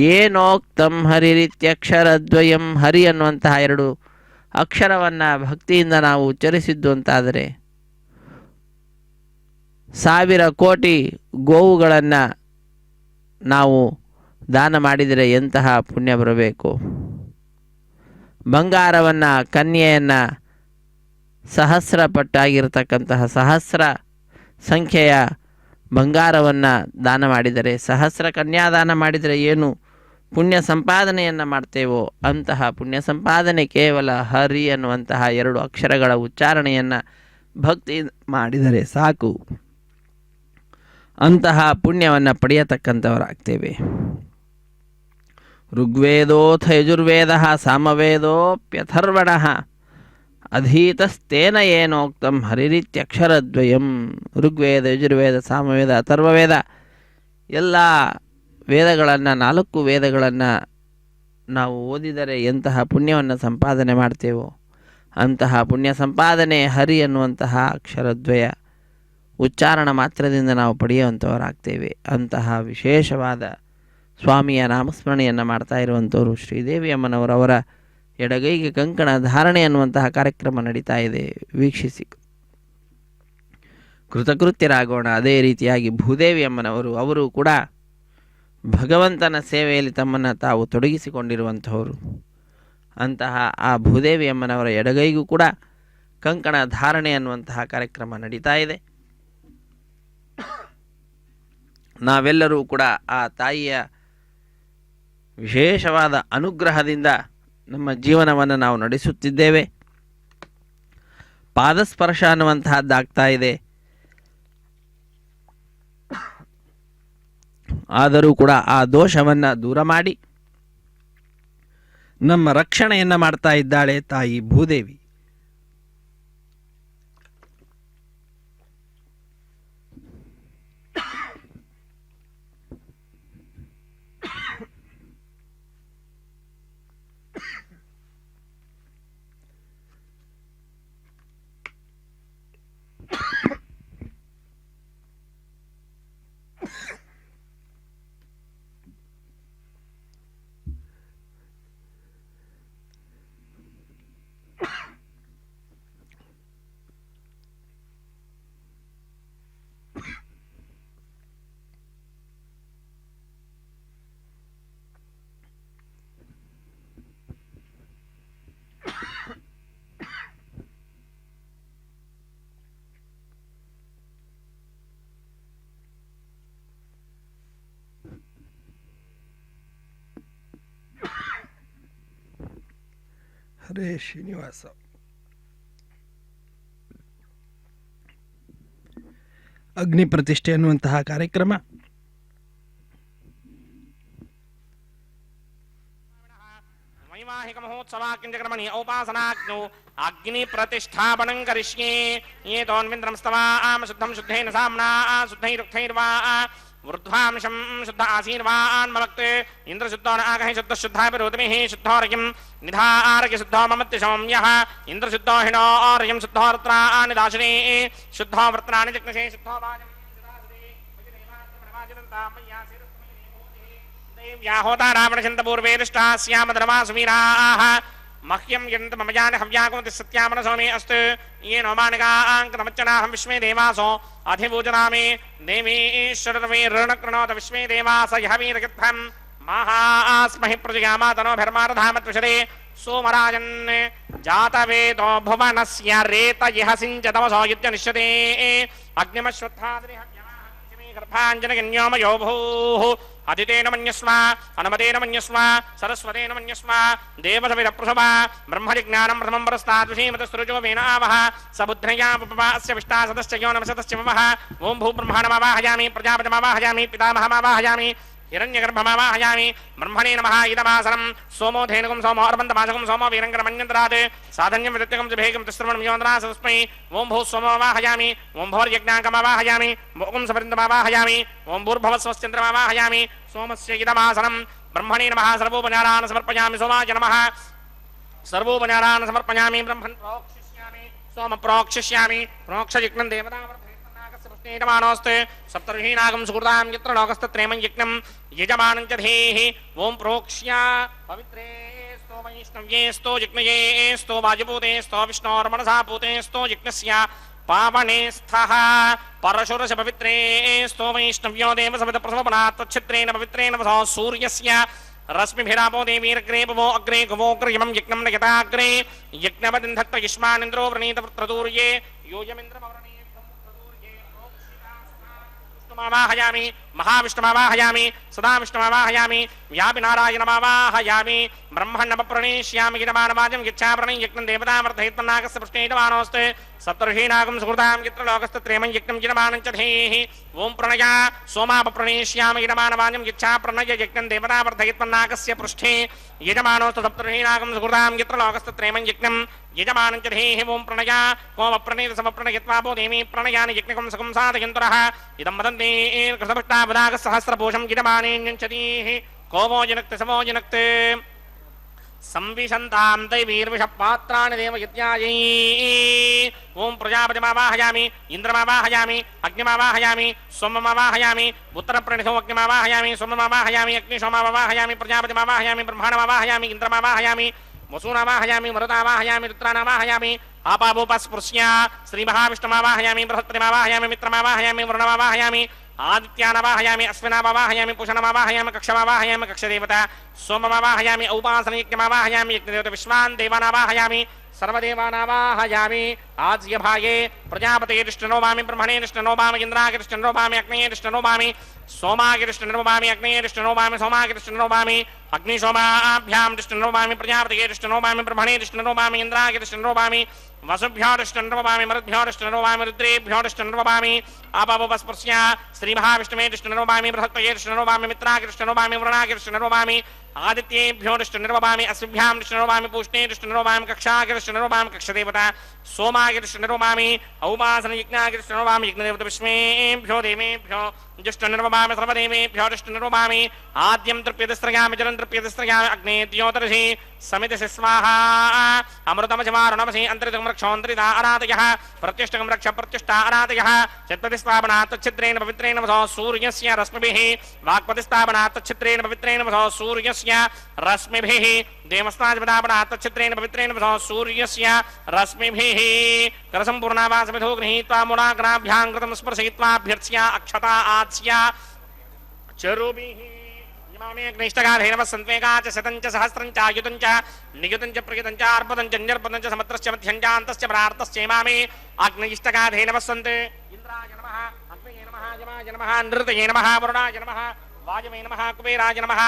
ಏನೋಕ್ತಂ ಹರಿರಿತ್ಯಕ್ಷರದ್ವಯಂ. ಹರಿ ಅನ್ನುವಂತಹ 2 ಅಕ್ಷರವನ್ನು ಭಕ್ತಿಯಿಂದ ನಾವು ಉಚ್ಚರಿಸಿದ್ದು ಅಂತಾದರೆ 1000 ಕೋಟಿ ಗೋವುಗಳನ್ನು ನಾವು ದಾನ ಮಾಡಿದರೆ ಎಂತಹ ಪುಣ್ಯ ಬರಬೇಕು. ಬಂಗಾರವನ್ನು, ಕನ್ಯೆಯನ್ನು, ಸಹಸ್ರ ಪಟ್ಟಾಗಿರ್ತಕ್ಕಂತಹ ಸಹಸ್ರ ಸಂಖ್ಯೆಯ ಬಂಗಾರವನ್ನು ದಾನ ಮಾಡಿದರೆ, ಸಹಸ್ರ ಕನ್ಯಾದಾನ ಮಾಡಿದರೆ ಏನು ಪುಣ್ಯ ಸಂಪಾದನೆಯನ್ನು ಮಾಡ್ತೇವೋ ಅಂತಹ ಪುಣ್ಯ ಸಂಪಾದನೆ ಕೇವಲ ಹರಿ ಅನ್ನುವಂತಹ 2 ಅಕ್ಷರಗಳ ಉಚ್ಚಾರಣೆಯನ್ನು ಭಕ್ತಿ ಮಾಡಿದರೆ ಸಾಕು. ಅಂತಹ ಪುಣ್ಯವನ್ನು ಪಡೆಯತಕ್ಕಂಥವರಾಗ್ತೇವೆ. ಋಗ್ವೇದೋಥ ಯಜುರ್ವೇದ ಸಾಮವೇದೋಪ್ಯಥರ್ವಣ ಅಧೀತಸ್ತೇನ ಏನೋಕ್ತಂ ಹರಿರಿತ್ಯಕ್ಷರದ್ವಯಂ. ಋಗ್ವೇದ, ಯಜುರ್ವೇದ, ಸಾಮವೇದ, ಅಥರ್ವವೇದ ಎಲ್ಲ ವೇದಗಳನ್ನು, 4 ವೇದಗಳನ್ನು ನಾವು ಓದಿದರೆ ಎಂತಹ ಪುಣ್ಯವನ್ನು ಸಂಪಾದನೆ ಮಾಡ್ತೇವೋ ಅಂತಹ ಪುಣ್ಯ ಸಂಪಾದನೆ ಹರಿ ಅನ್ನುವಂತಹ ಅಕ್ಷರದ್ವಯ ಉಚ್ಚಾರಣ ಮಾತ್ರದಿಂದ ನಾವು ಪಡೆಯುವಂಥವರಾಗ್ತೇವೆ. ಅಂತಹ ವಿಶೇಷವಾದ ಸ್ವಾಮಿಯ ನಾಮಸ್ಮರಣೆಯನ್ನು ಮಾಡ್ತಾ ಇರುವಂಥವರು ಶ್ರೀದೇವಿ ಅಮ್ಮನವರವರ ಎಡಗೈಗೆ ಕಂಕಣ ಧಾರಣೆ ಅನ್ನುವಂತಹ ಕಾರ್ಯಕ್ರಮ ನಡೀತಾ ಇದೆ. ವೀಕ್ಷಿಸಿ ಕೃತಕೃತ್ಯರಾಗೋಣ. ಅದೇ ರೀತಿಯಾಗಿ ಭೂದೇವಿ ಅಮ್ಮನವರು, ಅವರು ಕೂಡ ಭಗವಂತನ ಸೇವೆಯಲ್ಲಿ ತಮ್ಮನ್ನು ತಾವು ತೊಡಗಿಸಿಕೊಂಡಿರುವಂಥವರು. ಅಂತಹ ಆ ಭೂದೇವಿ ಅಮ್ಮನವರ ಎಡಗೈಗೂ ಕೂಡ ಕಂಕಣ ಧಾರಣೆ ಅನ್ನುವಂತಹ ಕಾರ್ಯಕ್ರಮ ನಡೀತಾ ಇದೆ. ನಾವೆಲ್ಲರೂ ಕೂಡ ಆ ತಾಯಿಯ ವಿಶೇಷವಾದ ಅನುಗ್ರಹದಿಂದ ನಮ್ಮ ಜೀವನವನ್ನು ನಾವು ನಡೆಸುತ್ತಿದ್ದೇವೆ. ಪಾದಸ್ಪರ್ಶ ಅನ್ನುವಂತಹದ್ದಾಗ್ತಾ ಇದೆ. ಆದರೂ ಕೂಡ ಆ ದೋಷವನ್ನು ದೂರ ಮಾಡಿ ನಮ್ಮ ರಕ್ಷಣೆಯನ್ನು ಮಾಡ್ತಾ ಇದ್ದಾಳೆ ತಾಯಿ ಭೂದೇವಿ. ಹರೇ ಶ್ರೀನಿವಾಸ. ಅಗ್ನಿ ಪ್ರತಿಷ್ಠೆ ಅನ್ನುವಂತಹ ಕಾರ್ಯಕ್ರಮ ವೈವಾಹಿಕ ಮಹೋತ್ಸವ ಕಿಂಚಕ್ರಮಣಿ ಔಪಾಸನಾಗ್ನೌ ಅಗ್ನಿ ಪ್ರತಿಷ್ಠಾಪನಂ ಕರಿಷ್ಯೆ. ಏತೋನ್ವಿಂದ್ರಂ ಸ್ತವಾಂ ಶುದ್ಧಂ ಶುದ್ಧೇನ ಸಾಮ್ನಾ ಶುದ್ಧೈರುಕ್ತೈರ್ವಾ ವೃದ್ಧಾಂಶಂ ಶುದ್ಧ ಆಸೀರ್ವಾನ್ ಮಮಕ್ತೆ ಇಂದ್ರ ಶುದ್ಧೋ ನಾಗಹಿ ಶುದ್ಧ ಶುದ್ಧಾಭಿರೋಧಮಿಹಿ ಶುದ್ಧೋರ್ಯಂ ನಿಧಾರಗೆ ಶುದ್ಧೋ ಮಮತ್ಯ ಸೌಮ್ಯಃ ಇಂದ್ರ ಶುದ್ಧೋ ಹಿಣೋರ್ಯಂ ಶುದ್ಧೋ ವೃತ್ರಾಣಿ ದಾಶಿನೇ ಶುದ್ಧೋ ವೃತ್ರಾಣಿ ಜಗ್ನಶೇ ಶುದ್ಧೋ ವಾಜಂ ದೇವ್ಯಾಹೋತಾ ರಾವಣಚಂದ ಪೂರ್ವೇರಿಷ್ಟಾ ಸ್ಯಾಮ ಧರ್ಮಾ ಸುವೀರಾಃ ಮಹ್ಯಂ ಯಂತ ಮಮ ಜಾನ ಹವ್ಯಾಗೋತಿ ಸತ್ಯಾಮನ ಸೋಮೇ ಅಸ್ತು ಯೇನೋ ಮಾನಗಾಂಕತಮಚ್ಚನಾಹಂ ವಿಶ್ವೇ ದೇವಾಸೋ ಅಧಿಭೂಜನಾಮಿ ದೇವೀಶ್ವರವೇ ಋಣಕೃಣೋತ ವಿಶ್ವೇ ದೇವಾಸ ಯಹ ವೀರಗತ್ಥಂ ಮಹಾಸ್ಮಹಿ ಪ್ರಜಯಾಮಾತನೋಭಿರ್ಮಾರಧಾಮತ್ವಿಷದೇ ಸೋಮರಾಜನ್ ಜಾತವೇದೋ ಭುವನಸ್ಯ ರೇತಯಃ ಸಿಂಚತಮಸೋ ಯುಜ್ಯನಿಷ್ಯತೆ ಅಗ್ನಿಮಶ್ವತ್ಥಾದ್ರಿ ಗರ್ಭಾಂಜನಗನ್ಯೋಮಯೋ ಭೂಃ ಅದಿತೇನ ಮನ್ಯಸ್ಮ ಅನಮತೇನ ಮನ್ಯಸ್ಮ ಸರಸ್ವತೇನ ಮನ್ಯಸ್ಮ ದೇವಸವಿರಪ್ರಸವ ಬ್ರಹ್ಮಜಿಜ್ಞಾನಂ ಪ್ರಥಮಂ ಪರಸ್ತಾದ್ವಿಷೀಮತಸ್ತುರುಜೋ ವೇನಾವಹ ಸಬುದ್ಧಯಾ ಪಪಾಸ್ಯ ವಿಷ್ಟಾಸದಶ್ಚ ಯೋ ನಮಸತಶ್ಚ ಮಮಃ ಓಂ ಭೂಬ್ರಹ್ಮಾಣಮಾವಾಹಯಾಮಿ ಪ್ರಜಾಪತಿಮಾವಾಹಯಾಮಿ ಪಿತಾಮಹಮಾವಾಹಯಾಮಿ हिरण्यगर्भमावाहयामि ब्रह्मणे नमः इदमासनं सोमो धेनुकं सोमो अर्बन्तमासकं सोमो वीरङ्गरमन्यन्तरात् साधन्यं विदत्यकं च भेगं तिस्रवणं योन्द्रासस्मै ॐ भूः सोममावाहयामि ॐ भोर्यज्ञाकमावाहयामि ॐ सपरिन्दमावाहयामि ॐ भूर्भवस्वश्चन्द्रमावाहयामि सोमस्य इदमासनं ब्रह्मणे नमः सर्वोपचारान् समर्पयामि सोमाय नमः सर्वोपचारान् समर्पयामि ब्रह्मन् प्रोक्षिष्यामि सोम प्रोक्षिष्यामि प्रोक्षयज्ञं देवतावर्धयितनागस्य पुष्णेयमानोऽस्ते सप्तर्षीणागं सुकृतां यत्र लोकस्तत्रेमं यज्ञं यजमानं च धेः ॐ प्रोक्ष्य पवित्रे स्तो वैष्णव्ये स्तो यज्ञये स्तो वायुपूते स्तो विष्णोर्मनसा पूते स्तो यज्ञस्य पावने स्थः परशुरश पवित्रे स्तो वैष्णव्यो देवसवितप्रसवपनात् तच्छित्रेण पवित्रेण वसो सूर्यस्य रश्मिभिरापो देवीरग्रे पवो अग्रे गवोग्रयमं यज्ञं नयताग्रे यज्ञवदिन्धत्त युष्मानिन्द्रो व्रणीतवृत्रदूर्ये योजमिन्द्रमवरणीतवृत्रदूर्ये विष्णुमावाहयामि महाविष्णुमावाहयामि सदा विष्णुमावाहयामि व्यापिनारायणमावाहयामि ब्रह्मण्णमप्रणेष्यामि गिरमानवाजं यच्छाप्रणि यज्ञं देवतावर्धयित्वन्नागस्य पृष्ठेटमानोऽस्ते सप्तर्षीणागं सुकृतां यत्र लोकस्तत्रेमं यज्ञं गिरमानं च धेः ॐ प्रणया सोमापप्रणेष्यामि गिरमानवाजं यच्छाप्रणय यज्ञं देवतावर्धयित्वन्नागस्य पृष्ठे यजमानोऽस्तु सप्तर्षीणागं सुकृतां यत्र लोकस्तत्रेमं यज्ञं यजमानं च धेः ॐ प्रणया कोमप्रणेतसमप्रणयत्वापो देवी प्रणयानि यज्ञकं सुखं साधयन्तरः इदं वदन्ति कृतभष्टापदागसहस्रपोषं गिरमानेऽन्यञ्चतीः कोमो जनक्ते समो जनक्ते संविशन्तां दैवीर्विषपात्राणि देवयज्ञायै ॐ प्रजापतिमावाहयामि इन्द्रमावाहयामि अग्निमावाहयामि सोममावाहयामि उत्तरप्रणितो अग्निमावाहयामि सोममावाहयामि अग्निशोमावाहयामि प्रजापतिमावाहयामि ब्रह्माणमावाहयामि इन्द्रमावाहयामि वसूनावाहयामि मरुतावाहयामि रुद्रानावाहयामि आपावोपस्पृश्य श्रीमहाविष्णुमावाहयामि बृहस्पतिमावाहयामि मित्रमावाहयामि वरुणमावाहयामि आदित्यानावाहयामि अश्विनावाहयामि पुषणमावाहयामि कक्षमावाहयामि कक्षदेवता सोममावाहयामि औपासनयज्ञमावाहयामि यज्ञदेवता विश्वान् देवानावाहयामि सर्वदेवानावाहयामि आज्यभागे प्रजापतेरिष्टनोभामि ब्रह्मणेरिष्टनोभामि इन्द्रागिरिष्टनोभामि अग्नेयरिष्टनोभामि सोमागिरिष्टनोभामि अग्नेयरिष्टनोभामि सोमागिरिष्टनोभामि अग्निशोमाभ्यां रिष्टनोभामि प्रजापतेरिष्टनोभामि ब्रह्मणेरिष्टनोभामि इन्द्रागिरिष्टनोभामि वसुभ्योरिष्टनोभामि मरुद्भ्योरिष्टनोभामि रुद्रेभ्योरिष्टनोभामि आपावोपस्पृश्य श्रीमहाविष्णुमेरिष्टनोभामि बृहस्पतिरिष्टनोभामि मित्रागिरिष्टनोभामि वरुणागिरिष्टनोभामि आदित्येभ्योरिष्टनोभामि अस्मिभ्यां रिष्टनोभामि पूष्णेरिष्टनोभामि कक्षागिरिष्टनोभामि कक्षदेवता सोमागिरिष्टनोभामि औपासनयज्ञागिरिष्टनोभामि यज्ञदेवता विष्णुभ्यो देवेभ्यो जुष्टनिर्वभामि सर्वदेवेभ्यो रिष्टनिर्वभामि आद्यं तृप्यतिस्रयामि जलं तृप्यतिस्रयामि अग्ने द्योतरसि समितिसि स्वाहा अमृतमजमारुणमसि अन्तरितं रक्षोऽन्तरिता अनादयः प्रत्यष्टकं रक्ष प्रतिष्ठा अनादयः चत्पतिस्थापनात् तच्छिद्रेण पवित्रेण वसो सूर्यस्य रश्मिभिः वाक्पतिस्थापनात् तच्छिद्रेण पवित्रेण वसो सूर्यस्य रश्मिभिः देवस्ताजपदापनात् तच्छिद्रेण पवित्रेण वसो सूर्यस्य रश्मिभिः करसम्पूर्णावासमिधो गृहीत्वा मूलाग्राभ्यां कृतं स्पर्शयित्वाभ्यर्च्य अक्षता आच्य चरुभिः अग्निष्टगाधेनवः सन्त्वेगा च शतं च सहस्रं च आयुतं च नियुतं च प्रयुतं च अर्पदं च निर्पदं च समत्रश्च मध्यं च अन्तश्च प्रार्थश्चेमामि अग्निष्टगाधेनवः सन्ते इन्द्राय नमः अग्नये नमः यमाय नमः नृतये नमः वरुणाय नमः वायवे नमः कुबेराय नमः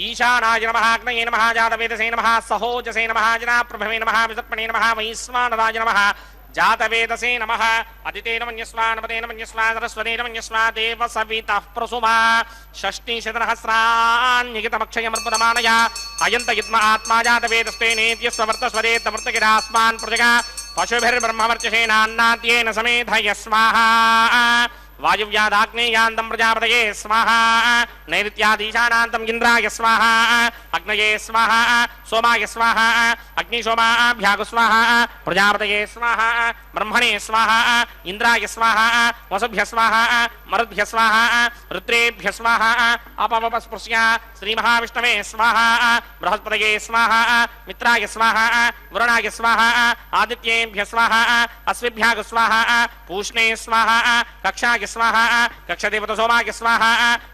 ईशानाय नमः अग्नये नमः जातवेदसे नमः सहोजसे नमः जनाप्रभवे नमः विसर्पणे नमः वैश्वानराय नमः जातवेदसे नमः अदितेन मन्यस्वा नमतेन मन्यस्वा सरस्वतेन मन्यस्वा देव सवितः प्रसुमा षष्टिशतनहस्रान्यगितमक्षयमर्पदमानया अयन्त युग्म आत्मा जातवेदस्ते नेत्यस्वर्तस्वरे तमर्तगिरास्मान् प्रजगा पशुभिर्ब्रह्मवर्चसेनान्नाद्येन समेधय स्वाहा वायुव्यादाग्नेयान्तं प्रजापतये स्वाहा नैऋत्यादीशानान्तं इन्द्राय स्वाहा अग्नये स्वाहा सोमाय स्वाहा अग्निशोमाभ्यागु स्वाहा प्रजापतये स्वाहा ब्रह्मणे स्वाहा इन्द्राय स्वाहा वसुभ्य स्वाहा मरुद्भ्य स्वाहा रुद्रेभ्य स्वाहा अपवपस्पृश्य श्रीमहाविष्णवे स्वाहा बृहस्पतये स्वाहा मित्राय स्वाहा वरुणाय स्वाहा आदित्येभ्य स्वाहा अश्विभ्यागु स्वाहा पूष्णे स्वाहा कक्षाय स्वाहा कक्षदेवत सोमाय स्वाहा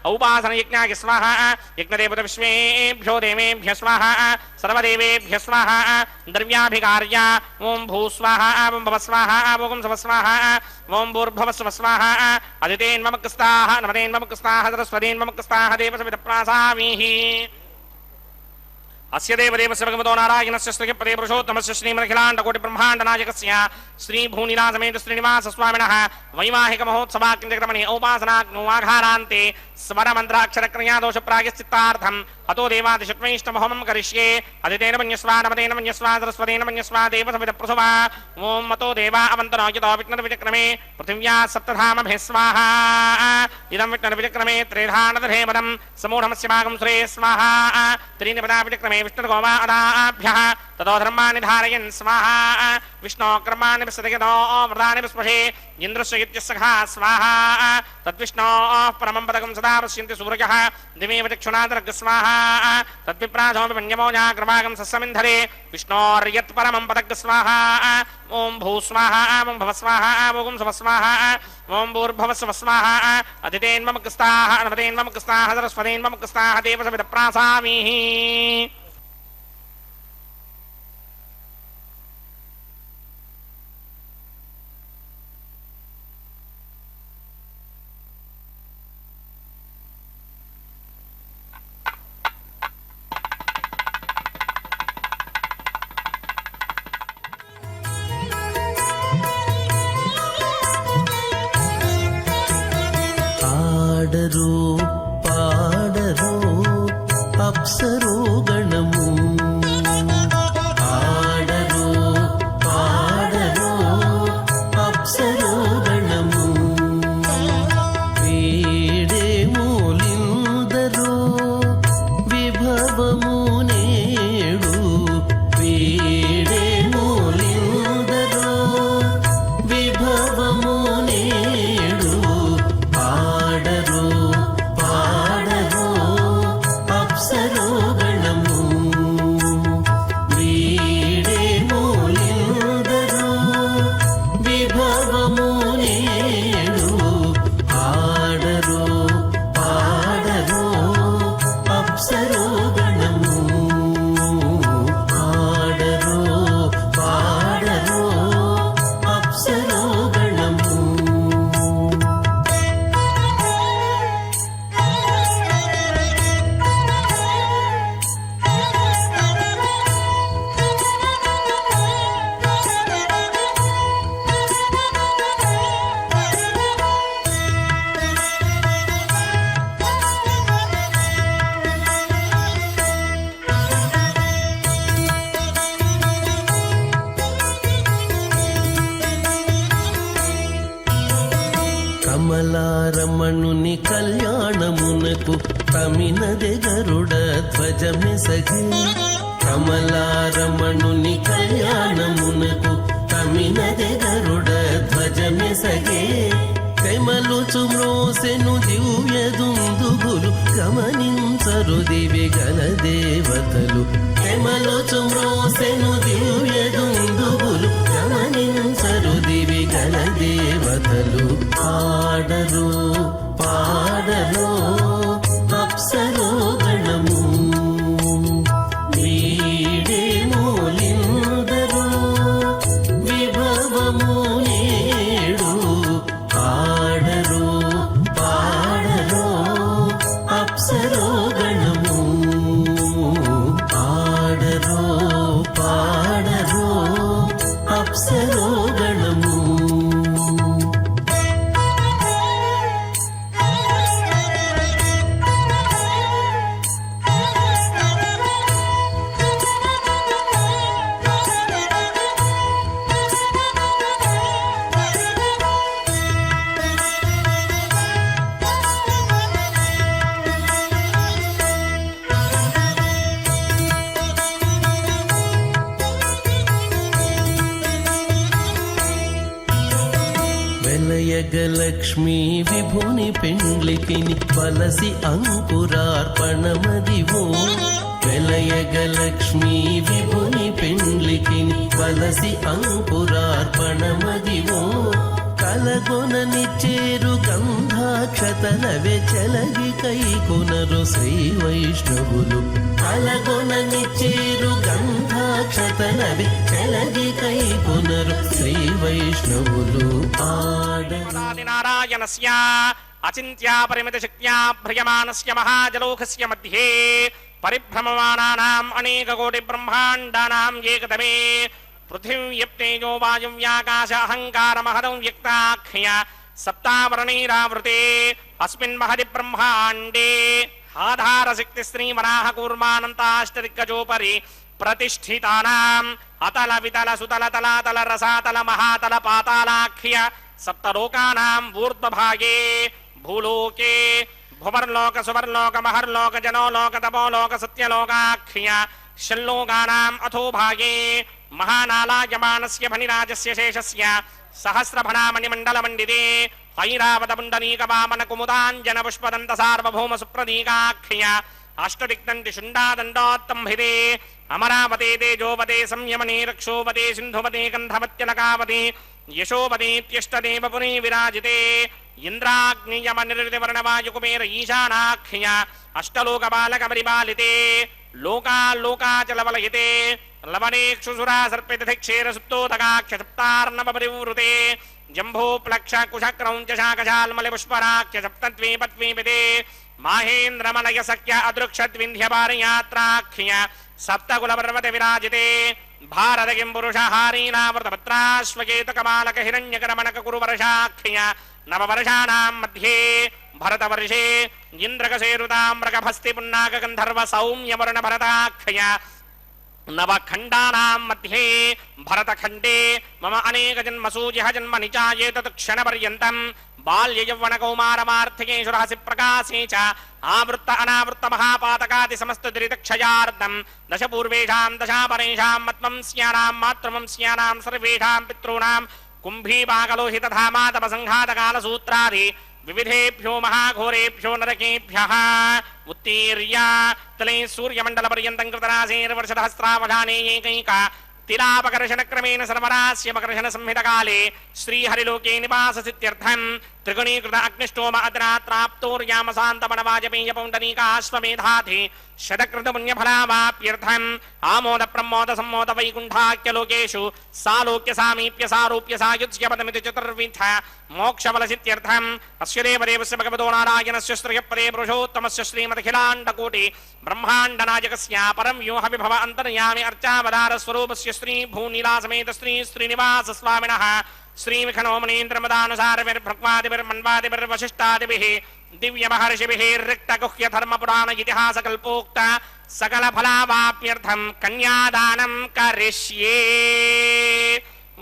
औपासनयज्ञाय स्वाहा यज्ञदेवत विश्वेभ्यो देवेभ्य स्वाहा सर्वदेवेभ्य स्वाहा द्रव्याभिकार्य ओं भूस्वाहा ओं भवस्वाहा ओं सवस्वाहा ओं भूर्भवस्वस्वाहा अदितेन्ममकस्ताः नमतेन्ममकस्ताः सरस्वतीन्ममकस्ताः देवसवितप्रासामीः अस्य देवदेवस्य भगवतो नारायणस्य श्रीपदे पुरुषोत्तमस्य श्रीमदखिलाण्डकोटिब्रह्माण्डनायकस्य श्रीभूनिनाथमेध श्रीनिवासस्वामिनः वैवाहिकमहोत्सवाग्निक्रमणे औपासनाग्नोवाघारान्ते स्वरमन्त्राक्षरक्रियादोषप्रायश्चित्तार्थम् अतो देवादिशत्वैष्णवहोमं करिष्ये अदितेन मन्यस्वा नमतेन मन्यस्वा सरस्वतेन मन्यस्वा देवसविदप्रसवा ॐ मतो देवा अवन्तनो यतो विघ्नविचक्रमे पृथिव्या सप्तधामभिः स्वाहा इदं विघ्नविचक्रमे त्रिधानदधेमदं समूढमस्य भागं श्रे स्वाहा त्रीणि पदा विचक्रमे विष्णुर्गोवा अदाभ्यः ततो धर्माणि धारयन् स्वाहा विष्णो कर्माणि विसदयतो व्रतानि विस्पशे इन्द्रस्य इत्यस्सखा स्वाहा तद्विष्णो परमं पदकं सदा पश्यन्ति सूर्यः दिवे विचक्षुणादर्ग स्वाहा तद्विप्राधो विमन्यमो जाग्रवागं सस्समिन्धरे विष्णोर्यत् परमं पदक स्वाहा ॐ भू स्वाहा ॐ भव स्वाहा ॐ सव स्वाहा ॐ भूर्भुवः स्वः स्वाहा अदितेन्ममुक्स्ताः अनवतेन्ममुक्स्ताः सरस्वतेन्ममुक्स्ताः देवसविदप्रासामीः పాడరు పాడరు అప్సరో గణము పాడరు పాడరు అప్సరో గణము వీడే మూలిందరో విభవము నేడు వీడే మూలిందరో విభవము నేడు పాడరు పాడరు అప్సరో గణము వీడే మూలిందరో విభవము నేడు పాడరు పాడరు అప్సరో గణము పాడరు పాడరు అప్సరో గణము కమలారమణుని కళ్యాణమునకు తమినదె గరుడ ధ్వజమెసగి కమలారమణుని కళ్యాణమునకు తమినదె గరుడ ధ్వజమెసగే తెమలుచు మ్రోసెను దివ్య దుందుగులు గమనించరు దివిగల దేవతలు తెమలుచు మ్రోసెను దివ్య దుందుగులు గమనించరు దివిగల దేవతలు పాడరు పాడరు అప్సరో గణము వీడే మూలిందరో విభవము నేడు పాడరు పాడరు అప్సరో గణము పాడరు పాడరు అప్సరో గణము వెలయగలక్ష్మీ విభుని పెండ్లికిని వలసి అంకురార్పణమదివో వెలయగలక్ష్మీ విభుని పెండ్లికిని వలసి అంకురార్పణమదివో కలగొనని చేరు గంధాక్షతలవే చెలగి కైకొనరు శ్రీ వైష్ణవులు కలగొనని చేరు గంధాక్షతలవే చెలగి కైకొనరు శ్రీ వైష్ణవులు నారాయణస్య అచింత్యా పరిమిత శక్త్యా భ్రియమానస్య మహాజలోకస్య మధ్యే పరిభ్రమమానానాం అనేకకోటి బ్రహ్మాండానాం ఏకతమే పృథివ్యప్తేజో వాయువ్యాకాశ అహంకార మహదం వ్యక్తాఖ్య సప్తావరణైరావృతే అస్మిన్ మహది బ్రహ్మాండే ఆధారశక్తి శ్రీవరాహ కూర్మానంతాష్టదిగ్గజోపరి ప్రతిష్ఠితానాం అతల వితల సుతల తలాతల రసాతల మహాతల పాతాళాఖ్య సప్తలోకానాం ఊర్ధ్వభాగే భూలోకే భువర్లోక సువర్లోక మహర్లోక జనోలోక తపోలోక సత్యలోకాఖ్య షల్లోకానాం అథోభాగే మహానాలాయమానస్య ఫణిరాజస్య శేషస్య సహస్రఫణామణిమండలమండితే ఐరావత పుండరీక వామన కుముదాంజన పుష్పదంత సార్వభౌమ సుప్రదీకాఖ్య అష్టదిగ్దంతి శుండాదండోత్తంభిదే అమరావతే తేజోవతే సంయమనే రక్షోవతే సింధువతే గంధవత్యలకావతే యశోవతేత్యష్టదేవ పురీ విరాజితే ఇంద్రాగ్నియమ నిర్వివర్ణవాయుకుమేర ఈశానాఖ్య అష్టలోక బాలక పరిపాలితే లోకాల్లోకాచలవలయితే లవణేక్షుసురా సర్పితక్షేర సుప్తోదకాక్ష సప్తార్ణవ పరివృతే జంభో ప్లక్ష కుశక్రౌంచ శాకశాల్మలి పుష్పరాఖ్య సప్తద్వీపద్వీపితే మాహేంద్రమలయ సఖ్య అదృక్షద్వింధ్యపారయాత్రాఖ్య సప్తకుల పర్వత విరాజితే భారతకిం పురుషహారీనామృతపత్రాశ్వకేత కమాలక హిరణ్యకరమణక కురువర్షాఖ్య నవవర్షాణాం మధ్యే భరతవర్షే ఇంద్రకసేరుతామ్రకభస్తి పున్నాక గంధర్వ సౌమ్యవరుణ భరతాఖ్య నవఖండానాం మధ్యే భరతఖండే మమ అనేక జన్మసూజిహ జన్మ నిచాయేతత్ క్షణపర్యంతం బాల్య యౌవన కౌమారమార్థికేషు రహసి ప్రకాశే చ ఆవృత్త అనావృత్త మహాపాతకాది సమస్త దురితక్షయార్థం దశ పూర్వేషాం దశాపరేషాం మత్వంస్యానాం మాతృవంస్యానాం సర్వేషాం పితॄణాం కుంభీపాకలోహితధామాతప సంఘాతకాల సూత్రాది వివిధేభ్యో మహాఘోరేభ్యో నరకేభ్యః ఉత్తీర్య తలే సూర్యమండల పర్యంతం కృతరాశేర్వర్షదహస్రావధానే ఏకైక తిలాపకర్షణ క్రమేణ సర్వరాస్యపకర్షణ సంహితకాలే శ్రీహరిలోకే నివాససిత్యర్థం త్రిగుణీకృత అగ్నిష్టోమ అద్రాత్రాప్తోర్యామశాంతమణవాజపేయ పౌండరీకాశ్వమేధాధి శతకృత పుణ్యఫలావాప్యర్థం ఆమోద ప్రమోద సమ్మోద వైకుంఠాఖ్యలోకేషు సాలోక్య సామీప్య సారూప్య సాయుజ్యపదమితి చతుర్విధ మోక్షఫలసిత్యర్థం అస్య దేవదేవస్య భగవతో నారాయణస్య శ్రియపదే పురుషోత్తమస్య శ్రీమదఖిలాండకోటి బ్రహ్మాండనాయకస్య పరం వ్యూహ విభవ అంతర్యామి అర్చావతార స్వరూపస్య శ్రీ భూనీలాసమేత శ్రీ శ్రీనివాస స్వామినః శ్రీమిఖనోమనీంద్రమదానుసారవిర్భ్రక్వాదిభిర్మన్వాదిభిర్వశిష్టాదిభిः దివ్య మహర్షిభిः రిక్తగుహ్య ధర్మపురాణ ఇతిహాస కల్పోక్త సకల ఫలావాప్యర్థం కన్యాదానం కరిష్యే.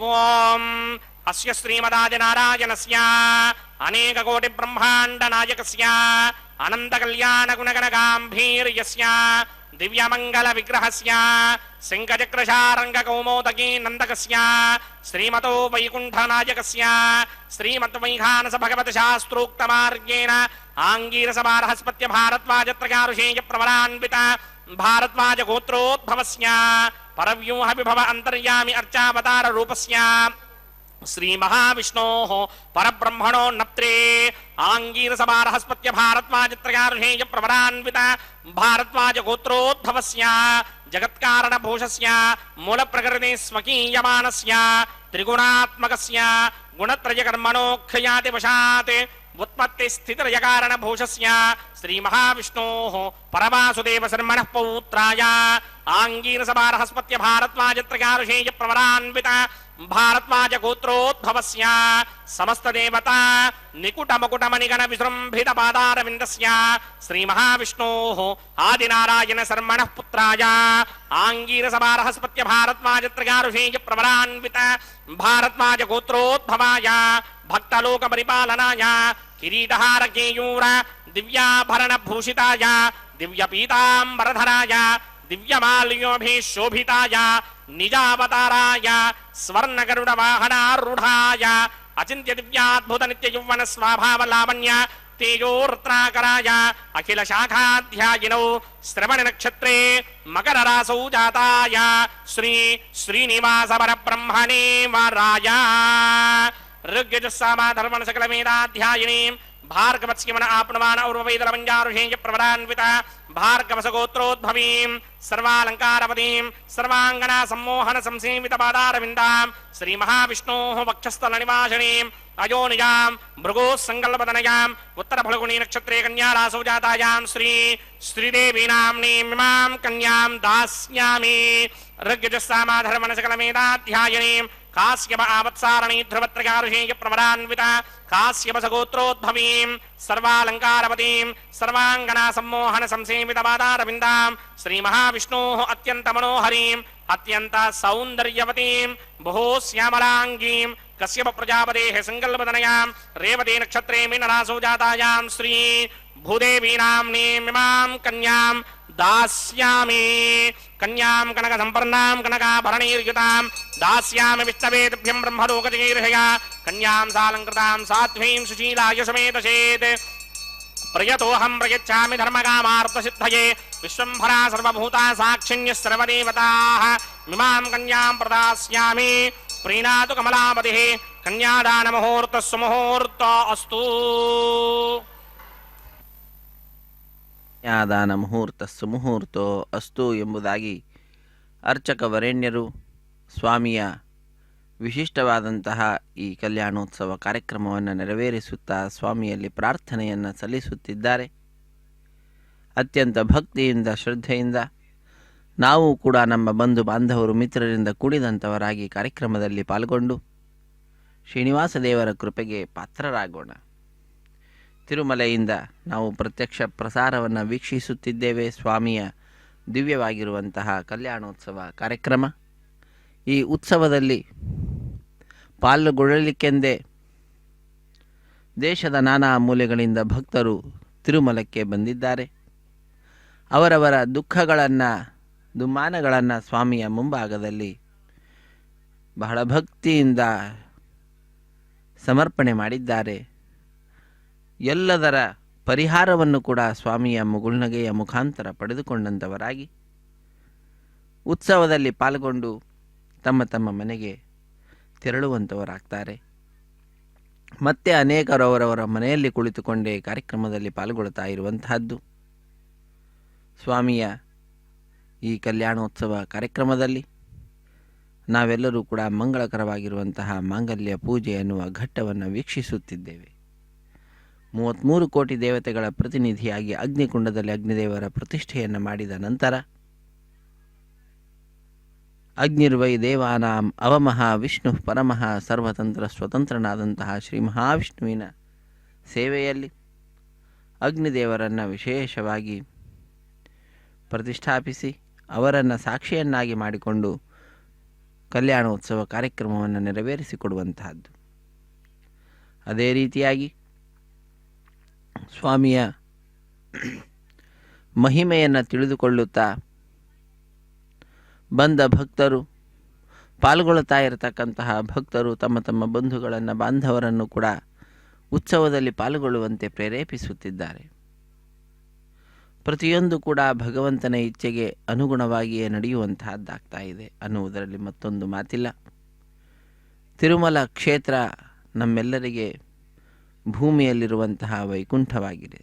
ఓం అస్య శ్రీమదాదినారాయణస్య అనేక కోటి బ్రహ్మాండ నాయకస్య అనంత కళ్యాణ గుణగణ గాంభీర్యస్య దివ్యమంగళ విగ్రహస్య శంఖచక్రశారంగ కౌమోదకీ నందకస్య శ్రీమతో వైకుంఠనాయకస్య శ్రీమద్వైఖానస భగవత శాస్త్రోక్త మార్గేణ ఆంగీరస బారహస్పత్య భారద్వాజత్రకారుషేయ ప్రవరాన్విత భారద్వాజ గోత్రోద్భవస్య పరవ్యూహ విభవ అంతర్యామి అర్చావతార రూపస్య శ్రీ మహావిష్ణోః పరబ్రహ్మణో నప్త్రే ఆంగీరస బారహస్పత్య భారద్వాజత్రకారుషేయ ప్రవరాన్విత భారద్వాజ గోత్రోద్భవస్య జగత్కారణ భూషస్య మూల ప్రకృతి స్వకీయమానస్య త్రిగుణాత్మకస్య గుణత్రయ కర్మణోక్షయాతి వశాత్ ఉత్పత్తి స్థితిరయ కారణ భూషస్య శ్రీ మహావిష్ణోః పరమాసుదేవ శర్మణః పౌత్రాయ ఆంగీరస బారహస్పత్య భారద్వాజత్రకారుషేయ ప్రవరాన్విత భారద్వాజ గోత్రోద్భవస్య సమస్త దేవతా నికుట మకుటమణిగణ విజృంభిత పాదారవిందస్య శ్రీ మహావిష్ణోః ఆదినారాయణ శర్మణః పుత్రాయ ఆంగీరస బారహస్పత్య భారద్వాజత్రకారుషేయ ప్రవరాన్విత భారద్వాజ గోత్రోద్భవాయ భక్తలోక పరిపాలనాయ కిరీటహార కేయూర దివ్యాభరణ భూషితాయ దివ్య పీతాంబరధరాయ దివ్యమాల్యోభిశోభితాయ నిజావతారాయ స్వర్ణగరుడ వాహనారూఢాయ అచింత్య దివ్యాద్భుత నిత్య యౌవన స్వభావ లావణ్య తేజోర్త్రాకరాయ అఖిల శాఖాధ్యాయినౌ శ్రవణ నక్షత్రే మకర రాసౌ జాతాయ శ్రీ శ్రీనివాస పరబ్రహ్మణే వరాయ ఋగ్యజస్సామ ధర్మణ సకల వేదాధ్యాయిని ಭಾರ್ಗವತ್ಸ್ಯಮನ ಆಪ್ನವಾನ ಔರ್ವೈದಲಮಂಜಾರುಷೇಯ ಪ್ರವರಾನ್ವಿತ ಭಾರ್ಗವಸಗೋತ್ರೋದ್ಭವೀಂ ಸರ್ವಾಲಂಕಾರವತೀಂ ಸರ್ವಾಂಗನಾ ಸಮ್ಮೋಹನ ಸಂಸೇವಿತ ಪಾದಾರವಿಂದಾಂ ಶ್ರೀ ಮಹಾವಿಷ್ಣೋಃ ವಕ್ಷಸ್ಥಲ ನಿವಾಸಿನೀಂ ಅಯೋನಿಜಾಂ ಭೃಗೋ ಸಂಕಲ್ಪದನಯಾಂ ಉತ್ತರ ಫಲ್ಗುಣಿ ನಕ್ಷತ್ರೇ ಕನ್ಯಾ ರಾಸೌ ಜಾತಾಯಾಂ ಶ್ರೀದೇವಿ ನಾಮ್ನೀಂ ಕನ್ಯಾಂ ದಾಸ್ಯಾಮಿ ಋಗ್ಯಜಸ್ಸಾಮಾಧರ್ಮಣಸಕಲಮೇಧಾಧ್ಯಾಯಿನೀಂ ಕಾಶ್ಯಪ ಆವತ್ಸಾರಣೀ ಧ್ರುವತ್ರಯಾರುಷೇಯ ಪ್ರವರಾನ್ವಿತ ಕಾಶ್ಯಪಸಗೋತ್ರೋದ್ಭವೀಂ ಸರ್ವಾಲಂಕಾರವತೀಂ ಸರ್ವಾಂಗನಾ ಸಮ್ಮೋಹನ ಸಂಸೇವಿತ ಪಾದಾರವಿಂದಾಂ ಶ್ರೀ ಮಹಾವಿಷ್ಣೋಃ ಅತ್ಯಂತ ಮನೋಹರೀಂ ಅತ್ಯಂತ ಸೌಂದರ್ಯವತೀಂ ಬಹು ಶ್ಯಾಮಲಾಂಗೀಂ ಕಶ್ಯಪ ಪ್ರಜಾಪತೇಃ ಸಂಕಲ್ಪದನಯಾಂ ರೇವತಿ ನಕ್ಷತ್ರೇ ಮೀನರಾಸೌ ಜಾತಾಯಾಂ ಶ್ರೀ ಭೂದೇವಿ ನಾಮ್ನೀಂ ಕನ್ಯಾಂ दास्यामि कन्यां कनक संपन्नां कनकाभरणैर्युतां दास्यामि विष्णवेभ्यं ब्रह्मलोकजगैर्हया कन्यां सालंकृतां साध्वीं सुशीलाय समेतसेत् प्रयतोऽहं प्रयच्छामि धर्मकामार्थसिद्धये विश्वम्भरा सर्वभूता साक्षिण्यः सर्वदेवताः इमां कन्यां प्रदास्यामि प्रीणातु कमलापतिः कन्यादानमुहूर्तः सुमुहूर्त अस्तु ಕನ್ಯಾದಾನ ಮುಹೂರ್ತ ಸುಮುಹೂರ್ತೋ ಅಸ್ತು ಎಂಬುದಾಗಿ ಅರ್ಚಕ ವರೇಣ್ಯರು ಸ್ವಾಮಿಯ ವಿಶಿಷ್ಟವಾದಂತಹ ಈ ಕಲ್ಯಾಣೋತ್ಸವ ಕಾರ್ಯಕ್ರಮವನ್ನು ನೆರವೇರಿಸುತ್ತಾ ಸ್ವಾಮಿಯಲ್ಲಿ ಪ್ರಾರ್ಥನೆಯನ್ನು ಸಲ್ಲಿಸುತ್ತಿದ್ದಾರೆ. ಅತ್ಯಂತ ಭಕ್ತಿಯಿಂದ ಶ್ರದ್ಧೆಯಿಂದ ನಾವು ಕೂಡ ನಮ್ಮ ಬಂಧು ಬಾಂಧವರು ಮಿತ್ರರಿಂದ ಕೂಡಿದಂಥವರಾಗಿ ಕಾರ್ಯಕ್ರಮದಲ್ಲಿ ಪಾಲ್ಗೊಂಡು ಶ್ರೀನಿವಾಸ ದೇವರ ಕೃಪೆಗೆ ಪಾತ್ರರಾಗೋಣ. ತಿರುಮಲೆಯಿಂದ ನಾವು ಪ್ರತ್ಯಕ್ಷ ಪ್ರಸಾರವನ್ನು ವೀಕ್ಷಿಸುತ್ತಿದ್ದೇವೆ. ಸ್ವಾಮಿಯ ದಿವ್ಯವಾಗಿರುವಂತಹ ಕಲ್ಯಾಣೋತ್ಸವ ಕಾರ್ಯಕ್ರಮ. ಈ ಉತ್ಸವದಲ್ಲಿ ಪಾಲ್ಗೊಳ್ಳಲಿಕ್ಕೆಂದೇ ದೇಶದ ನಾನಾ ಮೂಲೆಗಳಿಂದ ಭಕ್ತರು ತಿರುಮಲಕ್ಕೆ ಬಂದಿದ್ದಾರೆ. ಅವರವರ ದುಃಖಗಳನ್ನು ದುಮ್ಮಾನಗಳನ್ನು ಸ್ವಾಮಿಯ ಮುಂಭಾಗದಲ್ಲಿ ಬಹಳ ಭಕ್ತಿಯಿಂದ ಸಮರ್ಪಣೆ ಮಾಡಿದ್ದಾರೆ. ಎಲ್ಲದರ ಪರಿಹಾರವನ್ನು ಕೂಡ ಸ್ವಾಮಿಯ ಮುಗುಳ್ನಗೆಯ ಮುಖಾಂತರ ಪಡೆದುಕೊಂಡಂಥವರಾಗಿ ಉತ್ಸವದಲ್ಲಿ ಪಾಲ್ಗೊಂಡು ತಮ್ಮ ತಮ್ಮ ಮನೆಗೆ ತೆರಳುವಂಥವರಾಗ್ತಾರೆ. ಮತ್ತೆ ಅನೇಕರು ಅವರವರ ಮನೆಯಲ್ಲಿ ಕುಳಿತುಕೊಂಡೇ ಕಾರ್ಯಕ್ರಮದಲ್ಲಿ ಪಾಲ್ಗೊಳ್ತಾ ಇರುವಂತಹದ್ದು. ಸ್ವಾಮಿಯ ಈ ಕಲ್ಯಾಣೋತ್ಸವ ಕಾರ್ಯಕ್ರಮದಲ್ಲಿ ನಾವೆಲ್ಲರೂ ಕೂಡ ಮಂಗಳಕರವಾಗಿರುವಂತಹ ಮಾಂಗಲ್ಯ ಪೂಜೆ ಎನ್ನುವ ಘಟ್ಟವನ್ನು ವೀಕ್ಷಿಸುತ್ತಿದ್ದೇವೆ. 33 ಕೋಟಿ ದೇವತೆಗಳ ಪ್ರತಿನಿಧಿಯಾಗಿ ಅಗ್ನಿಕುಂಡದಲ್ಲಿ ಅಗ್ನಿದೇವರ ಪ್ರತಿಷ್ಠೆಯನ್ನು ಮಾಡಿದ ನಂತರ ಅಗ್ನಿರ್ವೈ ದೇವಾನಾಂ ಅವಮಃ ವಿಷ್ಣು ಪರಮಃ ಸರ್ವತಂತ್ರ ಸ್ವತಂತ್ರನಾದಂತಹ ಶ್ರೀ ಮಹಾವಿಷ್ಣುವಿನ ಸೇವೆಯಲ್ಲಿ ಅಗ್ನಿದೇವರನ್ನು ವಿಶೇಷವಾಗಿ ಪ್ರತಿಷ್ಠಾಪಿಸಿ ಅವರನ್ನು ಸಾಕ್ಷಿಯನ್ನಾಗಿ ಮಾಡಿಕೊಂಡು ಕಲ್ಯಾಣೋತ್ಸವ ಕಾರ್ಯಕ್ರಮವನ್ನು ನೆರವೇರಿಸಿಕೊಡುವಂತಹದ್ದು. ಅದೇ ರೀತಿಯಾಗಿ ಸ್ವಾಮಿಯ ಮಹಿಮೆಯನ್ನು ತಿಳಿದುಕೊಳ್ಳುತ್ತಾ ಬಂದ ಭಕ್ತರು ಪಾಲ್ಗೊಳ್ಳುತ್ತಾ ಇರತಕ್ಕಂತಹ ಭಕ್ತರು ತಮ್ಮ ತಮ್ಮ ಬಂಧುಗಳನ್ನು ಬಾಂಧವರನ್ನು ಕೂಡ ಉತ್ಸವದಲ್ಲಿ ಪಾಲ್ಗೊಳ್ಳುವಂತೆ ಪ್ರೇರೇಪಿಸುತ್ತಿದ್ದಾರೆ. ಪ್ರತಿಯೊಂದು ಕೂಡ ಭಗವಂತನ ಇಚ್ಛೆಗೆ ಅನುಗುಣವಾಗಿಯೇ ನಡೆಯುವಂತಹದ್ದಾಗ್ತಾ ಇದೆ ಅನ್ನುವುದರಲ್ಲಿ ಮತ್ತೊಂದು ಮಾತಿಲ್ಲ. ತಿರುಮಲ ಕ್ಷೇತ್ರ ನಮ್ಮೆಲ್ಲರಿಗೆ ಭೂಮಿಯಲ್ಲಿರುವಂತಹ ವೈಕುಂಠವಾಗಿದೆ.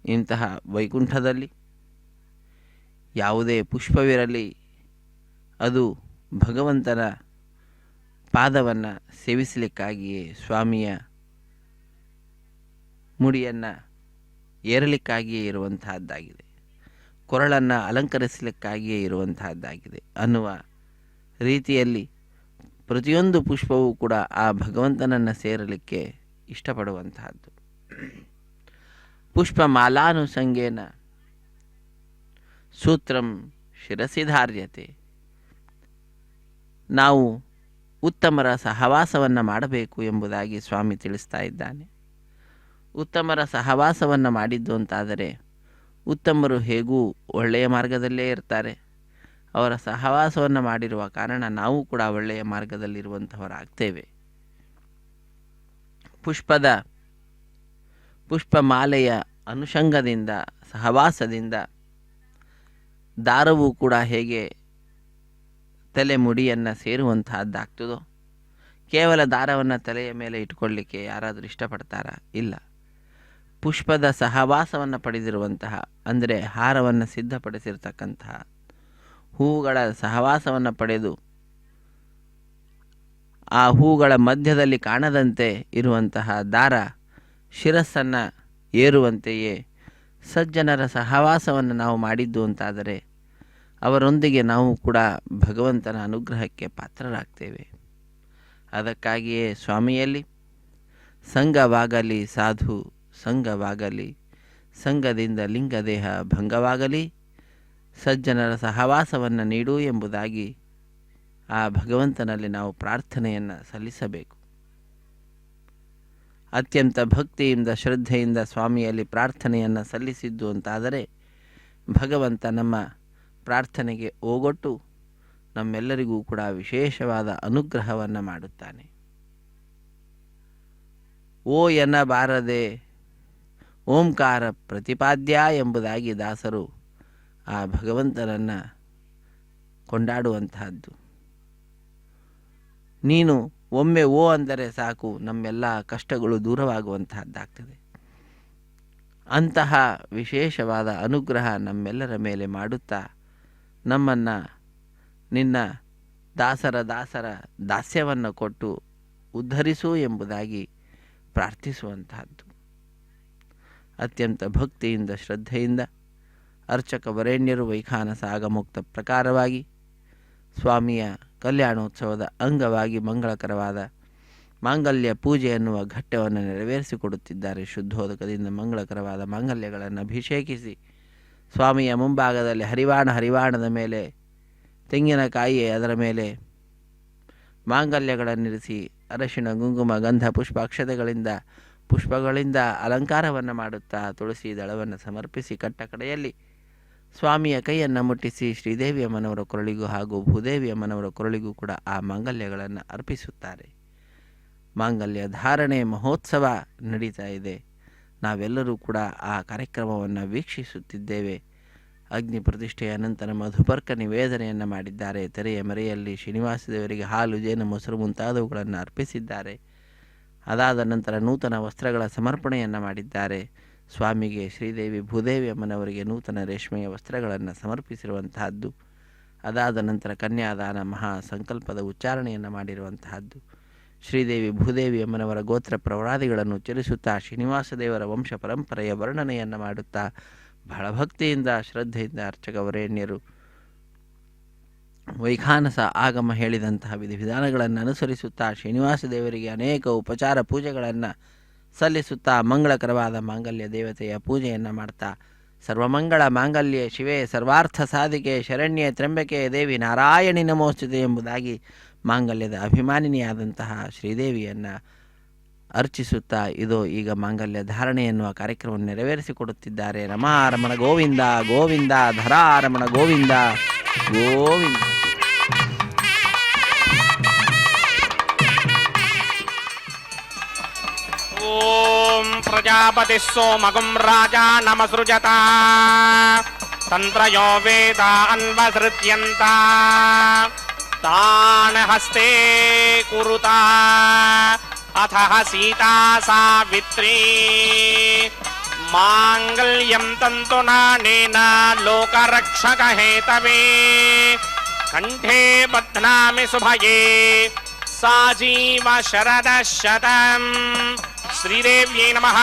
ಇಂತಹ ವೈಕುಂಠದಲ್ಲಿ ಯಾವುದೇ ಪುಷ್ಪವಿರಲಿ ಅದು ಭಗವಂತನ ಪಾದವನ್ನು ಸೇವಿಸಲಿಕ್ಕಾಗಿಯೇ, ಸ್ವಾಮಿಯ ಮುಡಿಯನ್ನು ಏರಲಿಕ್ಕಾಗಿಯೇ ಇರುವಂತಹದ್ದಾಗಿದೆ, ಕೊರಳನ್ನು ಅಲಂಕರಿಸಲಿಕ್ಕಾಗಿಯೇ ಇರುವಂತಹದ್ದಾಗಿದೆ ಅನ್ನುವ ರೀತಿಯಲ್ಲಿ ಪ್ರತಿಯೊಂದು ಪುಷ್ಪವೂ ಕೂಡ ಆ ಭಗವಂತನನ್ನು ಸೇರಲಿಕ್ಕೆ ಇಷ್ಟಪಡುವಂತಹದ್ದು. ಪುಷ್ಪಮಾಲಾನುಸಂಗೇನ ಸೂತ್ರಂ ಶಿರಸಿ ಧಾರ್ಯತೆ. ನಾವು ಉತ್ತಮರ ಸಹವಾಸವನ್ನು ಮಾಡಬೇಕು ಎಂಬುದಾಗಿ ಸ್ವಾಮಿ ತಿಳಿಸ್ತಾ ಇದ್ದಾನೆ. ಉತ್ತಮರ ಸಹವಾಸವನ್ನು ಮಾಡಿದ್ದು ಅಂತಾದರೆ ಉತ್ತಮರು ಹೇಗೂ ಒಳ್ಳೆಯ ಮಾರ್ಗದಲ್ಲೇ ಇರ್ತಾರೆ. ಅವರ ಸಹವಾಸವನ್ನು ಮಾಡಿರುವ ಕಾರಣ ನಾವು ಕೂಡ ಒಳ್ಳೆಯ ಮಾರ್ಗದಲ್ಲಿರುವಂಥವರಾಗ್ತೇವೆ. ಪುಷ್ಪಮಾಲೆಯ ಅನುಷಂಗದಿಂದ ಸಹವಾಸದಿಂದ ದಾರವೂ ಕೂಡ ಹೇಗೆ ತಲೆ ಮುಡಿಯನ್ನು ಸೇರುವಂತಹದ್ದಾಗ್ತದೋ, ಕೇವಲ ದಾರವನ್ನು ತಲೆಯ ಮೇಲೆ ಇಟ್ಕೊಳ್ಳಿಕ್ಕೆ ಯಾರಾದರೂ ಇಷ್ಟಪಡ್ತಾರಾ? ಇಲ್ಲ. ಪುಷ್ಪದ ಸಹವಾಸವನ್ನು ಪಡೆದಿರುವಂತಹ, ಅಂದರೆ ಹಾರವನ್ನು ಸಿದ್ಧಪಡಿಸಿರ್ತಕ್ಕಂತಹ, ಹೂಗಳ ಸಹವಾಸವನ್ನು ಪಡೆದು ಆ ಹೂಗಳ ಮಧ್ಯದಲ್ಲಿ ಕಾಣದಂತೆ ಇರುವಂತಹ ದಾರ ಶಿರಸ್ಸನ್ನು ಏರುವಂತೆಯೇ ಸಜ್ಜನರ ಸಹವಾಸವನ್ನು ನಾವು ಮಾಡಿದ್ದು ಅಂತಾದರೆ ಅವರೊಂದಿಗೆ ನಾವು ಕೂಡ ಭಗವಂತನ ಅನುಗ್ರಹಕ್ಕೆ ಪಾತ್ರರಾಗ್ತೇವೆ. ಅದಕ್ಕಾಗಿಯೇ ಸ್ವಾಮಿಯಲ್ಲಿ ಸಂಘವಾಗಲಿ ಸಾಧು ಸಂಘವಾಗಲಿ, ಸಂಘದಿಂದ ಲಿಂಗದೇಹ ಭಂಗವಾಗಲಿ, ಸಜ್ಜನರ ಸಹವಾಸವನ್ನು ನೀಡು ಎಂಬುದಾಗಿ ಆ ಭಗವಂತನಲ್ಲಿ ನಾವು ಪ್ರಾರ್ಥನೆಯನ್ನು ಸಲ್ಲಿಸಬೇಕು. ಅತ್ಯಂತ ಭಕ್ತಿಯಿಂದ ಶ್ರದ್ಧೆಯಿಂದ ಸ್ವಾಮಿಯಲ್ಲಿ ಪ್ರಾರ್ಥನೆಯನ್ನು ಸಲ್ಲಿಸಿದ್ದು ಅಂತಾದರೆ ಭಗವಂತ ನಮ್ಮ ಪ್ರಾರ್ಥನೆಗೆ ಓಗೊಟ್ಟು ನಮ್ಮೆಲ್ಲರಿಗೂ ಕೂಡ ವಿಶೇಷವಾದ ಅನುಗ್ರಹವನ್ನು ಮಾಡುತ್ತಾನೆ. ಓ ಎನ್ನಬಾರದೆ ಓಂಕಾರ ಪ್ರತಿಪಾದ್ಯ ಎಂಬುದಾಗಿ ದಾಸರು ಆ ಭಗವಂತನನ್ನು ಕೊಂಡಾಡುವಂತಹದ್ದು. ನೀನು ಒಮ್ಮೆ ಓ ಅಂದರೆ ಸಾಕು, ನಮ್ಮೆಲ್ಲ ಕಷ್ಟಗಳು ದೂರವಾಗುವಂತಹದ್ದಾಗ್ತದೆ. ಅಂತಹ ವಿಶೇಷವಾದ ಅನುಗ್ರಹ ನಮ್ಮೆಲ್ಲರ ಮೇಲೆ ಮಾಡುತ್ತಾ ನಮ್ಮನ್ನು ನಿನ್ನ ದಾಸರ ದಾಸ್ಯವನ್ನು ಕೊಟ್ಟು ಉದ್ಧರಿಸು ಎಂಬುದಾಗಿ ಪ್ರಾರ್ಥಿಸುವಂತಹದ್ದು. ಅತ್ಯಂತ ಭಕ್ತಿಯಿಂದ ಶ್ರದ್ಧೆಯಿಂದ ಅರ್ಚಕ ವರೇಣ್ಯರು ವೈಖಾನಸ ಆಗಮುಕ್ತ ಪ್ರಕಾರವಾಗಿ ಸ್ವಾಮಿಯ ಕಲ್ಯಾಣೋತ್ಸವದ ಅಂಗವಾಗಿ ಮಂಗಳಕರವಾದ ಮಾಂಗಲ್ಯ ಪೂಜೆ ಎನ್ನುವ ಘಟ್ಟವನ್ನು ನೆರವೇರಿಸಿಕೊಡುತ್ತಿದ್ದಾರೆ. ಶುದ್ಧೋದಕದಿಂದ ಮಂಗಳಕರವಾದ ಮಾಂಗಲ್ಯಗಳನ್ನು ಅಭಿಷೇಕಿಸಿ ಸ್ವಾಮಿಯ ಮುಂಭಾಗದಲ್ಲಿ ಹರಿವಾಣದ ಮೇಲೆ ತೆಂಗಿನಕಾಯಿ, ಅದರ ಮೇಲೆ ಮಾಂಗಲ್ಯಗಳನ್ನಿರಿಸಿ ಅರಶಿಣ ಗುಂಗುಮ ಗಂಧ ಪುಷ್ಪ ಪುಷ್ಪಗಳಿಂದ ಅಲಂಕಾರವನ್ನು ಮಾಡುತ್ತಾ ತುಳಸಿ ದಳವನ್ನು ಸಮರ್ಪಿಸಿ ಕಟ್ಟ ಕಡೆಯಲ್ಲಿ ಸ್ವಾಮಿಯ ಕೈಯನ್ನು ಮುಟ್ಟಿಸಿ ಶ್ರೀದೇವಿ ಅಮ್ಮನವರ ಕೊರಳಿಗೂ ಹಾಗೂ ಭೂದೇವಿ ಅಮ್ಮನವರ ಕೊರಳಿಗೂ ಕೂಡ ಆ ಮಾಂಗಲ್ಯಗಳನ್ನು ಅರ್ಪಿಸುತ್ತಾರೆ. ಮಾಂಗಲ್ಯ ಧಾರಣೆ ಮಹೋತ್ಸವ ನಡೀತಾ ಇದೆ. ನಾವೆಲ್ಲರೂ ಕೂಡ ಆ ಕಾರ್ಯಕ್ರಮವನ್ನು ವೀಕ್ಷಿಸುತ್ತಿದ್ದೇವೆ. ಅಗ್ನಿ ಪ್ರತಿಷ್ಠೆಯ ನಂತರ ಮಧುಪರ್ಕ ನಿವೇದನೆಯನ್ನು ಮಾಡಿದ್ದಾರೆ. ತೆರೆಯ ಮರೆಯಲ್ಲಿ ಶ್ರೀನಿವಾಸ ದೇವರಿಗೆ ಹಾಲು, ಜೇನು, ಮೊಸರು ಮುಂತಾದವುಗಳನ್ನು ಅರ್ಪಿಸಿದ್ದಾರೆ. ಅದಾದ ನಂತರ ನೂತನ ವಸ್ತ್ರಗಳ ಸಮರ್ಪಣೆಯನ್ನು ಮಾಡಿದ್ದಾರೆ. ಸ್ವಾಮಿಗೆ ಶ್ರೀದೇವಿ ಭೂದೇವಿ ಅಮ್ಮನವರಿಗೆ ನೂತನ ರೇಷ್ಮೆಯ ವಸ್ತ್ರಗಳನ್ನು ಸಮರ್ಪಿಸಿರುವಂತಹದ್ದು. ಅದಾದ ನಂತರ ಕನ್ಯಾದಾನ ಮಹಾ ಸಂಕಲ್ಪದ ಉಚ್ಚಾರಣೆಯನ್ನು ಮಾಡಿರುವಂತಹದ್ದು. ಶ್ರೀದೇವಿ ಭೂದೇವಿ ಅಮ್ಮನವರ ಗೋತ್ರ ಪ್ರವರಾದಿಗಳನ್ನು ಉಚ್ಚರಿಸುತ್ತಾ ಶ್ರೀನಿವಾಸ ದೇವರ ವಂಶ ಪರಂಪರೆಯ ವರ್ಣನೆಯನ್ನು ಮಾಡುತ್ತಾ ಬಹಳ ಭಕ್ತಿಯಿಂದ ಶ್ರದ್ಧೆಯಿಂದ ಅರ್ಚಕ ವರೇಣ್ಯರು ವೈಖಾನಸ ಆಗಮ ಹೇಳಿದಂತಹ ವಿಧಿವಿಧಾನಗಳನ್ನು ಅನುಸರಿಸುತ್ತಾ ಶ್ರೀನಿವಾಸ ದೇವರಿಗೆ ಅನೇಕ ಉಪಚಾರ ಪೂಜೆಗಳನ್ನು ಸಲ್ಲಿಸುತ್ತಾ ಮಂಗಳಕರವಾದ ಮಾಂಗಲ್ಯ ದೇವತೆಯ ಪೂಜೆಯನ್ನು ಮಾಡ್ತಾ ಸರ್ವಮಂಗಳ ಮಾಂಗಲ್ಯ ಶಿವೆ ಸರ್ವಾರ್ಥ ಸಾಧಿಕೆ ಶರಣ್ಯೆ ತ್ರ್ಯಂಬಕೆ ದೇವಿ ನಾರಾಯಣಿ ನಮೋಸ್ತುತೆ ಎಂಬುದಾಗಿ ಮಾಂಗಲ್ಯದ ಅಭಿಮಾನಿನಿಯಾದಂತಹ ಶ್ರೀದೇವಿಯನ್ನು ಅರ್ಚಿಸುತ್ತಾ ಇದು ಈಗ ಮಾಂಗಲ್ಯ ಧಾರಣೆ ಎನ್ನುವ ಕಾರ್ಯಕ್ರಮವನ್ನು ನೆರವೇರಿಸಿಕೊಡುತ್ತಿದ್ದಾರೆ. ರಮಾರಮಣ ಗೋವಿಂದ ಗೋವಿಂದ, ಧರಾರಮಣ ಗೋವಿಂದ ಗೋವಿಂದ. ಓಂ ಪ್ರಜಾಪತಿ ಸೋಮಗುಂ ರಾಜಾ ನಮಸೃಜತ ತಂತ್ರಯೋ ವೇದ ಅನ್ವಸೃತ್ಯಂತ ತಾನ್ ಹಸ್ತೆ ಕುರುತ ಅಥ ಸೀತಾ ಸಾವಿತ್ರೀ ಮಾಂಗಲ್ಯಂ ತಂತುನಾನೇನ ಲೋಕರಕ್ಷಕ ಹೇತವೇ ಕಂಠೇ ಬಧ್ನಾಮಿ ಶುಭಯೇ ಸಾಜೀವ ಶರದ ಶತಂ. ಶ್ರೀದೇವ್ಯೈ ನಮಃ.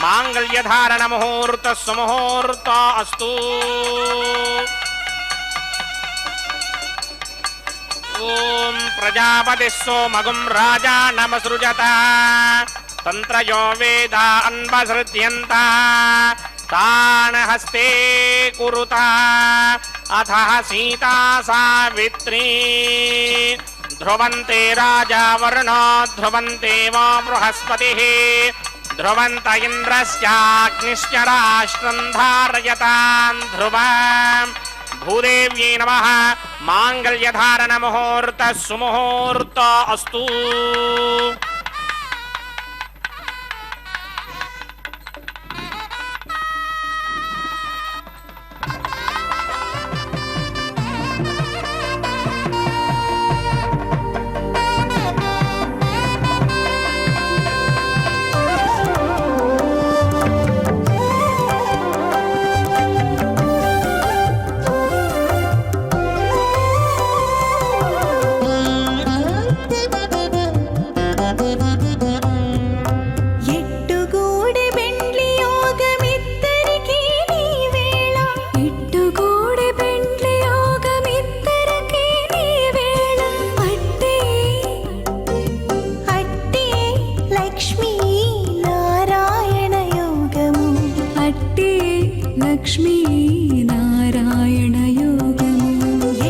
ಮಾಂಗಲ್ಯಧಾರಣ ಮುಹೂರ್ತ ಸುಮುಹೂರ್ತ ಅಸ್ತು. ಓಂ ಪ್ರಜಾಪತಿ ಸೋಮಗುಂ ರಾಜಾ ನಮಸೃಜತ ತಂತ್ರಯೋ ವೇದ ಅನ್ವಸೃತ್ಯಂತ ತಾನ್ ಹಸ್ತೆ ಕುರುತ ಅಥ ಸೀತಾ ಸಾವಿತ್ರೀ ಧ್ರುವಂತೆ ರಾಜಾ ವರ್ಣೋ ಧ್ರುವಂತೆ ವಾ ಬೃಹಸ್ಪತಿಃ ಧ್ರುವಂತ ಇಂದ್ರಸ್ಯಾಗ್ನಿಶ್ಚ ರಾಷ್ಟ್ರಂ ಧಾರಯತಾಂ ಧ್ರುವಂ. ಭೂದೇವ್ಯೈ ನಮಃ. ಮಾಂಗಲ್ಯಧಾರಣ ಮುಹೂರ್ತ ಸುಮುಹೂರ್ತ ಅಸ್ತು. లక్ష్మీనారాయణ యోగము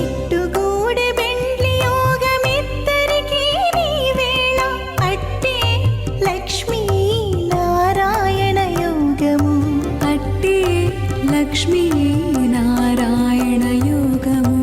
ఎట్టుగూడె బెండ్లి యోగమిద్దరికీ నీ వేళ అట్టే లక్ష్మీనారాయణ యోగము అట్టే లక్ష్మీనారాయణ యోగము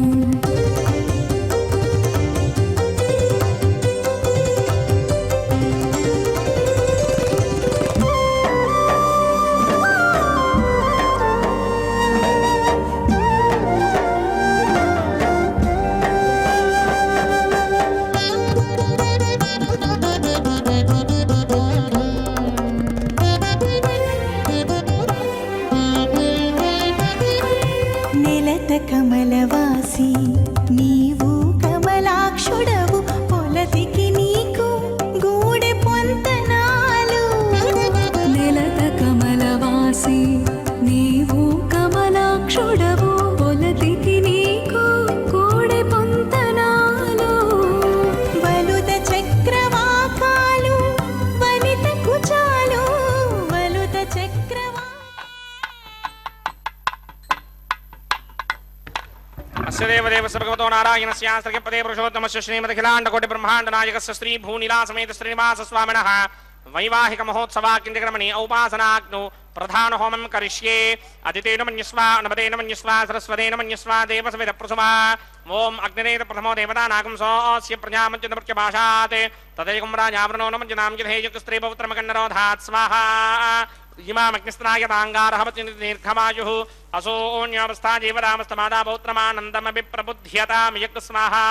నెలత కమలవాసి నీవు కమలాక్షుడవు పొలతికి నీకు గూడె పొంతనాలు నెలత కమలవాసి నీవు కమలాక్షుడవు పొలతికి నీకు గూడె పొంతనాలు వలుత చక్రవాకాలు వనిత కుచాలు వలుత చక్రవా अस्य देवदेवस्य भगवतो नारायणस्य श्रीपदे पुरुषोत्तमस्य श्रीमदखिलाण्डकोटि ब्रह्माण्डनायकस्य श्री भूनिलासमेत श्रीनिवासस्वामिनः वैवाहिक महोत्सवाकिन्द्रक्रमणि औपासनाग्नौ प्रधान होमं करिष्ये अदितेन मन्यस्वा नमतेन मन्यस्वा सरस्वतेन मन्यस्वा देवसवेद प्रसुमा ओम अग्निरेत प्रथमो देवतानागं सोऽस्य प्रजामञ्चनप्रत्यभाषात् तदैकं राजावरणो नमञ्जनां यथेयुक्स्त्रीपौत्रमकन्नरोधात् स्वाहा इमामग्निस्त्रायताङ्गारहवतिर्घमायुः असोऽन्योऽवस्था जीवरामस्तमादा पौत्रमानन्दमपि प्रबुध्यतां यक् स्वाहा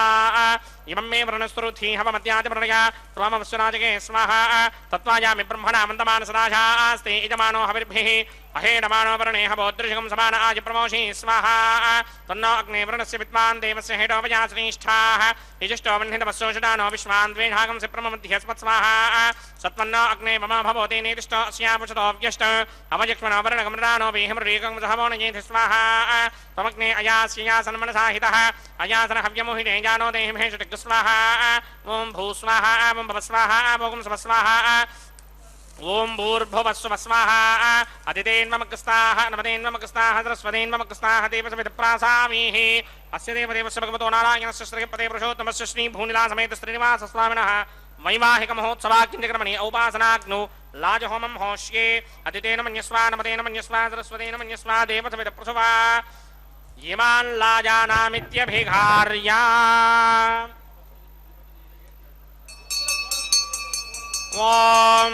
इमं मे वृणस्तुरुथि हवमत्यातिप्रणया त्वमवस्वराजके स्वाहा तत्त्वायामि ब्रह्मणा मन्दमानसदाशास्ते यजमानो हविर्भिः अहेडमानो वरुणे हवोदृशकं समान आजप्रमोषि स्वाहा तन्नो अग्ने वरुणस्य विद्वान् देवस्य हेडोपया श्रेष्ठाः यजिष्ठो वह्नितमस्योषडानो विश्वान् द्वेषागं सिप्रममध्यस्मत् स्वाहा सत्वन्नो अग्ने मम भवते नेतिष्ठो अस्यापुषतो व्यष्ट अवयक्ष्मणो वरुणगमरानो विहिमृगं सहवो नयेति स्वाहा त्वमग्ने अयास्यासन्मनसाहितः अयासन हव्यमोहिते जानो देहिमेषटिग् स्वाहा ॐ भूस्वाहा ॐ भवस्वाहा ॐ स्वस्वाहा ओम भूर्भुवस्सुः स्वाहा अदितेन्ममकस्ताः नमतेन्ममकस्ताः सरस्वतेन्ममकस्ताः देवसविदप्रासामीः अस्य देवदेवस्य भगवतो नारायणस्य श्रीपदे पुरुषोत्तमस्य श्री भूनिलासमेत श्रीनिवासस्वामिनः वैवाहिक महोत्सवाकिन्द्रक्रमणि औपासनाग्नौ लाजहोमं होष्ये अदितेन मन्यस्वा नमतेन मन्यस्वा सरस्वतेन मन्यस्वा देवसविदप्रसुवा इमान् लाजानामित्यभिघार्या ओम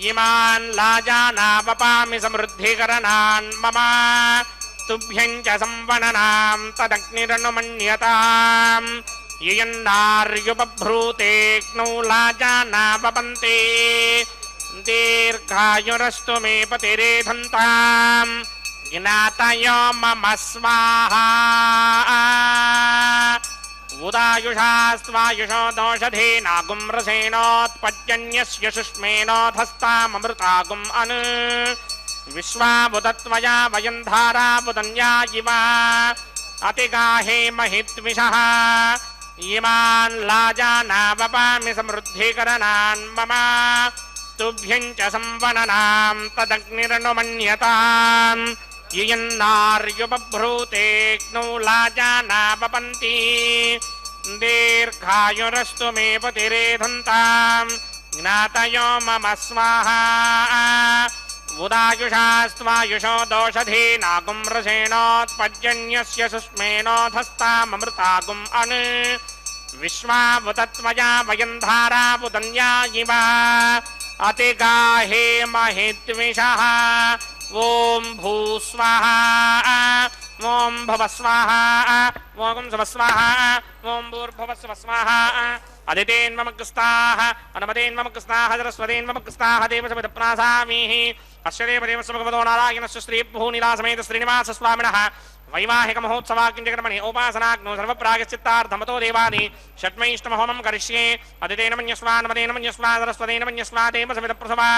इमान् लाजानावपामि समृद्धिकरणान् मम तुभ्यं च संवननां तदग्निरनुमन्यताम् ययन्नार्युपभ्रूतेऽग्नौ लाजानावपन्ते दीर्घायुरस्तु मे पतिरेधन्ताम् ज्ञातयो मम स्वाहा उदायुषास्त्वायुषो दोषधेनागुं रसेनोत्पद्यन्यस्य शुष्मेनोधस्ताममृतागुम् अन् विश्वाबुधत्वया वयं धाराबुधन्या इव अतिगाहे महित्विषः इमान् लाजानावपामि समृद्धिकरणान् मम तुभ्यं च संवननां तदग्निरनुमन्यताम् ययन्नार्युपभ्रूतेऽग्नौ लाजानावपन्ति दीर्घायुरस्तु मे पतिरेधन्ताम् ज्ञातयो मम स्वाहा उदायुषास्त्वायुषो दोषधेनागुं रसेनोत्पद्यन्यस्य शुष्मेनोधस्ताममृतागुम् अन् विश्वावुतत्वया वयं धाराबुधन्या इव अतिगाहे महित्विषः ओम भूस्वाहा ओम भवस्वाहा ओम स्वस्वाहा ओम भूर्भुवस्वस्वाहा अदितेन्ममकस्ताः अनमतेन्ममकस्ताः सरस्वतेन्ममकस्ताः देवसविदप्रासामीः अस्य देवदेवस्य भगवतो नारायणस्य श्री भूनिलासमेत श्रीनिवासस्वामिनः वैवाहिक महोत्सवाकिन्द्रक्रमणि औपासनाग्नौ सर्वप्रायश्चित्तार्थमतो देवानि षट्मैष्टमहोमं करिष्ये अदितेन मन्यस्वा नमतेन मन्यस्वा सरस्वतेन मन्यस्वा देवसविदप्रसवा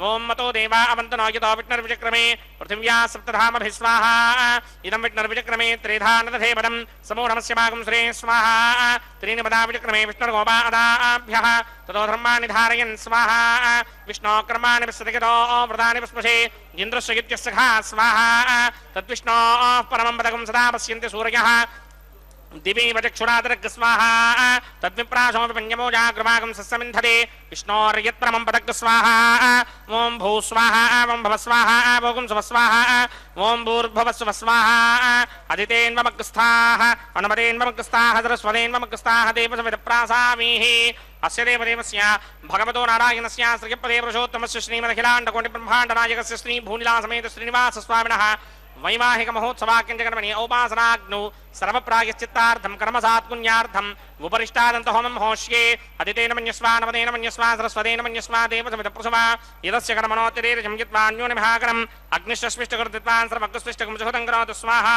ओम मतो देवा अवन्तनो यतो विष्णुर्विचक्रमे पृथिव्या सप्तधामभिः स्वाहा इदं विष्णुर्विचक्रमे त्रिधानदधेपदं समूढमस्य मागं श्रे स्वाहा त्रीणि पदा विचक्रमे विष्णुर्गोपादाभ्यः ततो धर्माणि धारयन् स्वाहा विष्णोः कर्माणि विस्तृतिगतो व्रतानि पुष्पशे ఇంద్రస్య ఇత్యస్య ఖా స్వాహా తద్విష్ణోః పరమం పదకం సదా పశ్యంతి సూర్యః दिवीव चक्षुरादरग स्वाहा तद्विप्राशोऽपि पञ्चमोजाग्रभागं सस्यमिन्धते विष्णोर्यत्परमं पदग स्वाहा ॐ भू स्वाहा ॐ भव स्वाहा भोगुं सुव स्वाहा ॐ भूर्भुवः सुवः स्वाहा अदितेन्वमग्रस्थाः अनुमतेन्वमग्रस्थाः सरस्वतेन्वमग्रस्थाः देवसमितप्रासामीः अस्य देवदेवस्य भगवतो नारायणस्य श्रीपदे पुरुषोत्तमस्य श्रीमदखिलाण्डकोटिब्रह्माण्डनायकस्य श्रीभूनिलासमेत श्रीनिवासस्वामिनः वैवाहिक महोत्सवाक्यंजगणमणि औपासनाग्नौ सर्वप्रायश्चित्तार्थं कर्मसात्पुण्यार्थं उपरिष्टादन्त होमं होष्ये अदितेन मन्यस्वा नवदेन मन्यस्वा सरस्वतेन मन्यस्वा देवसमितप्रसवा यदस्य कर्मणोत्तरेरजं यद्वान्योनिभाकरम् अग्निश्चस्विष्टकृतित्वान् सर्वग्स्विष्टकं जुहतं करोतु स्वाहा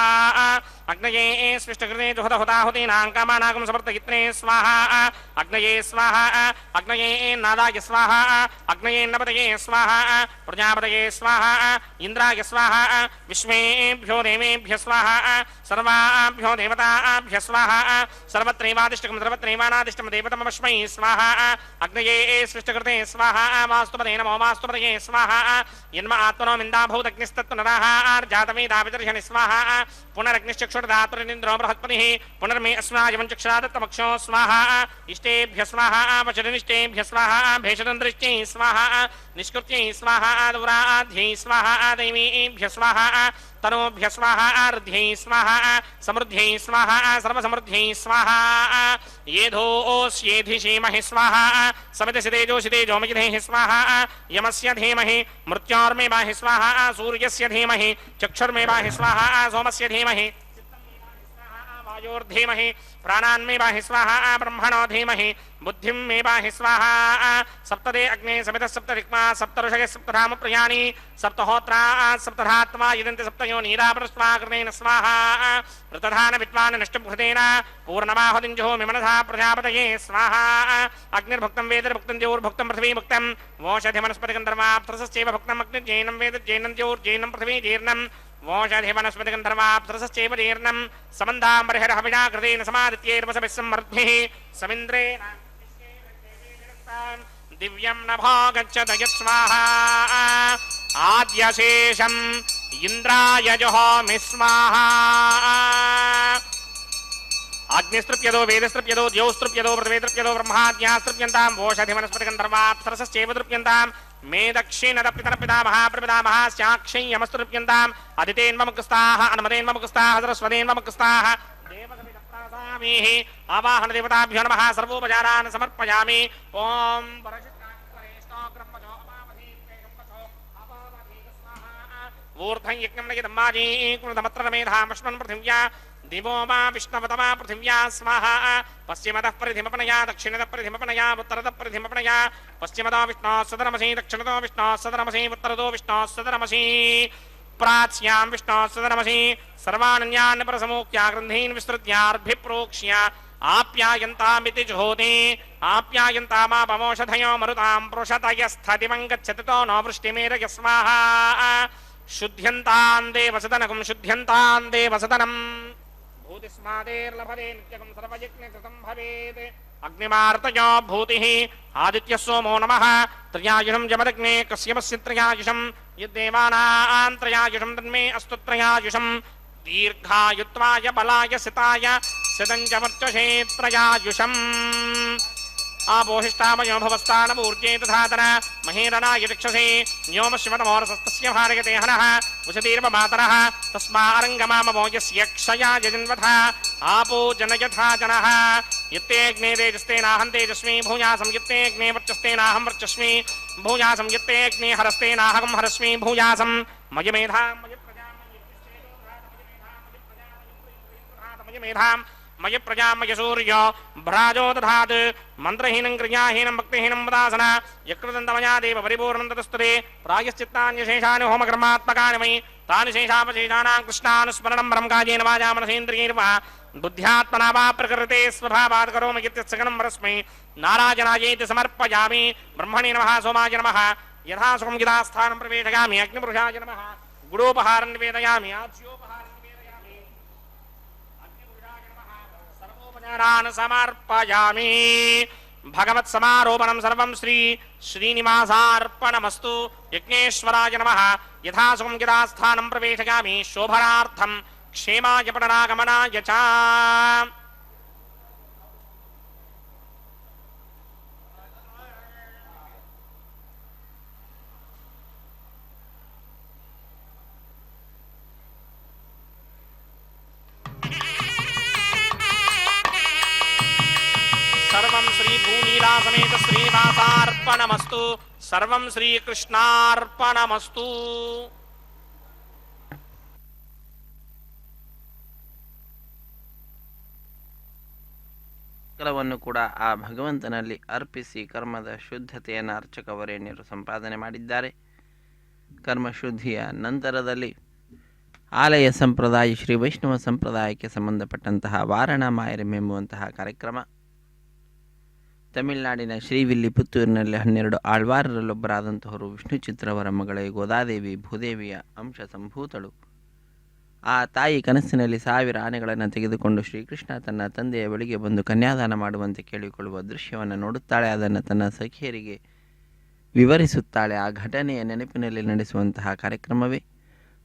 अग्नये स्विष्टकृते जुहतहुताहुतीनां कामानागं समर्थयित्रे स्वाहा अग्नये स्वाहा अग्नये नादाय स्वाहा अग्नये नपतये स्वाहा प्रजापतये स्वाहा इन्द्राय स्वाहा विश्वेभ्यो देवेभ्य स्वाहा सर्वाभ्यो देवताभ्य स्वाहा सर्वत्रैवादिष्टकं सर्वत्रैवानादिष्टं देवतमस्मै स्वाहा अग्नये स्विष्टकृते स्वाहा वास्तुपदे नमो वास्तुपदये स्वाहा यन्म आत्मनो मिन्दाभूतग्निस्तत्तु नरः आर्जातवेदाविदर्शनि स्वाहा पुनरग्निश्चक्षुर्धातुरिन्द्रो बृहत्पतिः पुनर्मे अस्माजं चक्षुरादत्तमक्षो स्वाहा इष्टेभ्य स्वाहा वचनिष्टेभ्य स्वाहा भेषदन्तरिष्टे स्वाहा निष्कृत्यै स्वाहा दुराध्यै स्वाहा दैवीभ्य स्वाहा तनोभ्य स्वाहा आर्ध्यै स्वाहा समृद्ध्यै स्वाहा सर्वसमृद्ध्यै स्वाहा येधोऽस्येधिषीमहि स्वाहा समितिसितेजोषितेजो मयिधेः स्वाहा यमस्य धीमहि मृत्योर्मेवाहि स्वाहा सूर्यस्य धीमहि चक्षुर्मेवाहि स्वाहा सोमस्य धीमहि वायोर्धीमहि प्राणान्मेवाहि स्वाहा ब्रह्मणो धीमहि बुद्धिं मेवाहि स्वाहा सप्तदे अग्ने समितः सप्तरिक्मा सप्तऋषयः सप्तधाम प्रियाणि सप्तहोत्रा सप्तधात्मा यदन्ति सप्तयो नीरापरस्वाकृतेन स्वाहा ऋतधान विद्वान् नष्टभृतेन पूर्णमाहुतिञ्जुहोमि मनसा प्रजापतये स्वाहा अग्निर्भुक्तं वेदर्भुक्तं द्योर्भुक्तं पृथिवीभुक्तं वोषधिवनस्पतिगन्धर्वाप्सरसश्चैव भुक्तम् अग्निर्जैनं वेदज्जैनं द्योर्जैनं पृथिवी जीर्णं वोषधिवनस्पतिगन्धर्वाप्सरसश्चैव जीर्णं समन्धाम्बरिहरहविषा कृतेन समादित्यैर्वसभिः सम्मर्द्भिः समिन्द्रेण दिव्यं नभो गच्छत यत्स्वाहा आद्यशेषम् इन्द्राय जुहोमि स्वाहा अग्निस्तृप्यदो वेदस्तृप्यदो द्यौस्तृप्यदो पृथिवीस्तृप्यदो ब्रह्माद्यास्तृप्यन्तां वोषधिवनस्पतिगन्धर्वाप्सरसश्चैव तृप्यन्तां मे दक्षिणदपितरपितामहा प्रपितामहा स्याक्षय्यमस्तृप्यन्ताम् अदितेन्वमुखस्ताः अनुमतेन्वमुखस्ताः सरस्वतेन्वमुखस्ताः देवसमितप्रासामीः आवाहन देवताभ्यो नमः सर्वोपचारान् समर्पयामि ॐ ऊर्ध्वं यज्ञं नयितम्माजी कुलदमत्र मेधामश्वन् पृथिव्या दिवो मा विष्णवतमा पृथिव्या स्वाहा पश्चिमतः परिधिमपनया दक्षिणतः परिधिमपनया उत्तरतः परिधिमपनया पश्चिमतो विष्णोः सदनमसि दक्षिणतो विष्णोः सदनमसि उत्तरतो विष्णोः सदनमसि प्राच्यां विष्णोः सदनमसि सर्वानन्यान् परसमूक्त्या ग्रन्थीन् विस्तृत्यार्भिप्रोक्ष्य आप्यायन्तामिति जुहोति आप्यायन्तामापमोषधयो मरुतां पृषतयस्थदिवं गच्छति नो वृष्टिमेरय स्वाहा शुद्ध्यन्तां देवसदनकं शुद्ध्यन्तां देवसदनम् भूतिस्मादेर्लभते नित्यकं सर्वयज्ञकृतं भवेत् अग्निमार्तयो भूतिः आदित्यः सोमो नमः त्रयायुषं जमदग्ने कस्यमस्य त्रयायुषं यद्देवानां त्रयायुषं तन्मे अस्तु त्रयायुषं दीर्घायुत्वाय बलाय सिताय सितं च वर्चसे त्रयायुषम् आपोहिष्टामयो भवस्तानमूर्जे तथातर महेरणाय चक्षसे व्योमशिवतमोरसस्तस्य भारयते हनः उशतीर्वमातरः तस्मारङ्गमाममो यस्य क्षया यजन्वथ आपो जनयथा जनः यत्तेऽग्ने तेजस्तेनाहं तेजस्मि भूयासं यत्तेऽग्ने वर्चस्तेनाहं वर्चस्मि भूयासं यत्तेऽग्ने हरस्तेनाहं हरस्मि भूयासं मयमेधां मयमेधां मय प्रजा मय सूर्य भ्राजो दधात् मंत्रहीनं क्रियाहीनं भक्तिहीनं वदासना यकृतन्तमया देव परिपूर्णं ततस्तुते प्रायश्चित्तान्यशेषानि होमकर्मात्मकानि मयि तानि शेषावशेषाणां कृष्णानुस्मरणं ब्रह्मकायेन वाचा मनसेन्द्रियैर्वा बुद्ध्यात्मना वा प्रकृते स्वभावात् करोमि इत्यस्सगनं परस्मै नारायणायेति समर्पयामि ब्रह्मणे नमः सोमाय नमः यथा सुखं यथास्थानं प्रवेशयामि अग्निपुरुषाय नमः गुडोपहारं निवेदयामि आज्योपहारं निवेदयामि समर्पयामि భగవత్ సమారోపణం సర్వం శ్రీ శ్రీనివాసార్పణమస్తు. యజ్ఞేశ్వరాయ నమః. యథాసుఖం యథాస్థానం ప్రవేశయామి శోభనార్థం క్షేమాయ పటనాగమనాయ చ. సర్వం శ్రీ భూనీలా సమేత శ్రీనివాసార్పణమస్తు. సర్వం శ్రీకృష్ణార్పణమస్తు. ಸಕಲವನ್ನು ಕೂಡ ಆ ಭಗವಂತನಲ್ಲಿ ಅರ್ಪಿಸಿ ಕರ್ಮದ ಶುದ್ಧತೆಯನ್ನು ಅರ್ಚಕವರೇಣ್ಯರು ಸಂಪಾದನೆ ಮಾಡಿದ್ದಾರೆ. ಕರ್ಮಶುದ್ಧಿಯ ನಂತರದಲ್ಲಿ ಆಲಯ ಸಂಪ್ರದಾಯ ಶ್ರೀ ವೈಷ್ಣವ ಸಂಪ್ರದಾಯಕ್ಕೆ ಸಂಬಂಧಪಟ್ಟಂತಹ ವಾರಣಾ ಮಾಯರಂ ಎಂಬುವಂತಹ ಕಾರ್ಯಕ್ರಮ ತಮಿಳುನಾಡಿನ ಶ್ರೀವಿಲ್ಲಿಪುತ್ತೂರಿನಲ್ಲಿ 12 ಆಳ್ವಾರರಲ್ಲೊಬ್ಬರಾದಂತಹವರು ವಿಷ್ಣು ಚಿತ್ರವರ ಮಗಳೇ ಗೋದಾದೇವಿ ಭೂದೇವಿಯ ಅಂಶ ಸಂಭೂತಳು. ಆ ತಾಯಿ ಕನಸಿನಲ್ಲಿ 1000 ಆನೆಗಳನ್ನು ತೆಗೆದುಕೊಂಡು ಶ್ರೀಕೃಷ್ಣ ತನ್ನ ತಂದೆಯ ಬಳಿಗೆ ಬಂದು ಕನ್ಯಾದಾನ ಮಾಡುವಂತೆ ಕೇಳಿಕೊಳ್ಳುವ ದೃಶ್ಯವನ್ನು ನೋಡುತ್ತಾಳೆ. ಅದನ್ನು ತನ್ನ ಸಖಿಯರಿಗೆ ವಿವರಿಸುತ್ತಾಳೆ. ಆ ಘಟನೆಯ ನೆನಪಿನಲ್ಲಿ ನಡೆಸುವಂತಹ ಕಾರ್ಯಕ್ರಮವೇ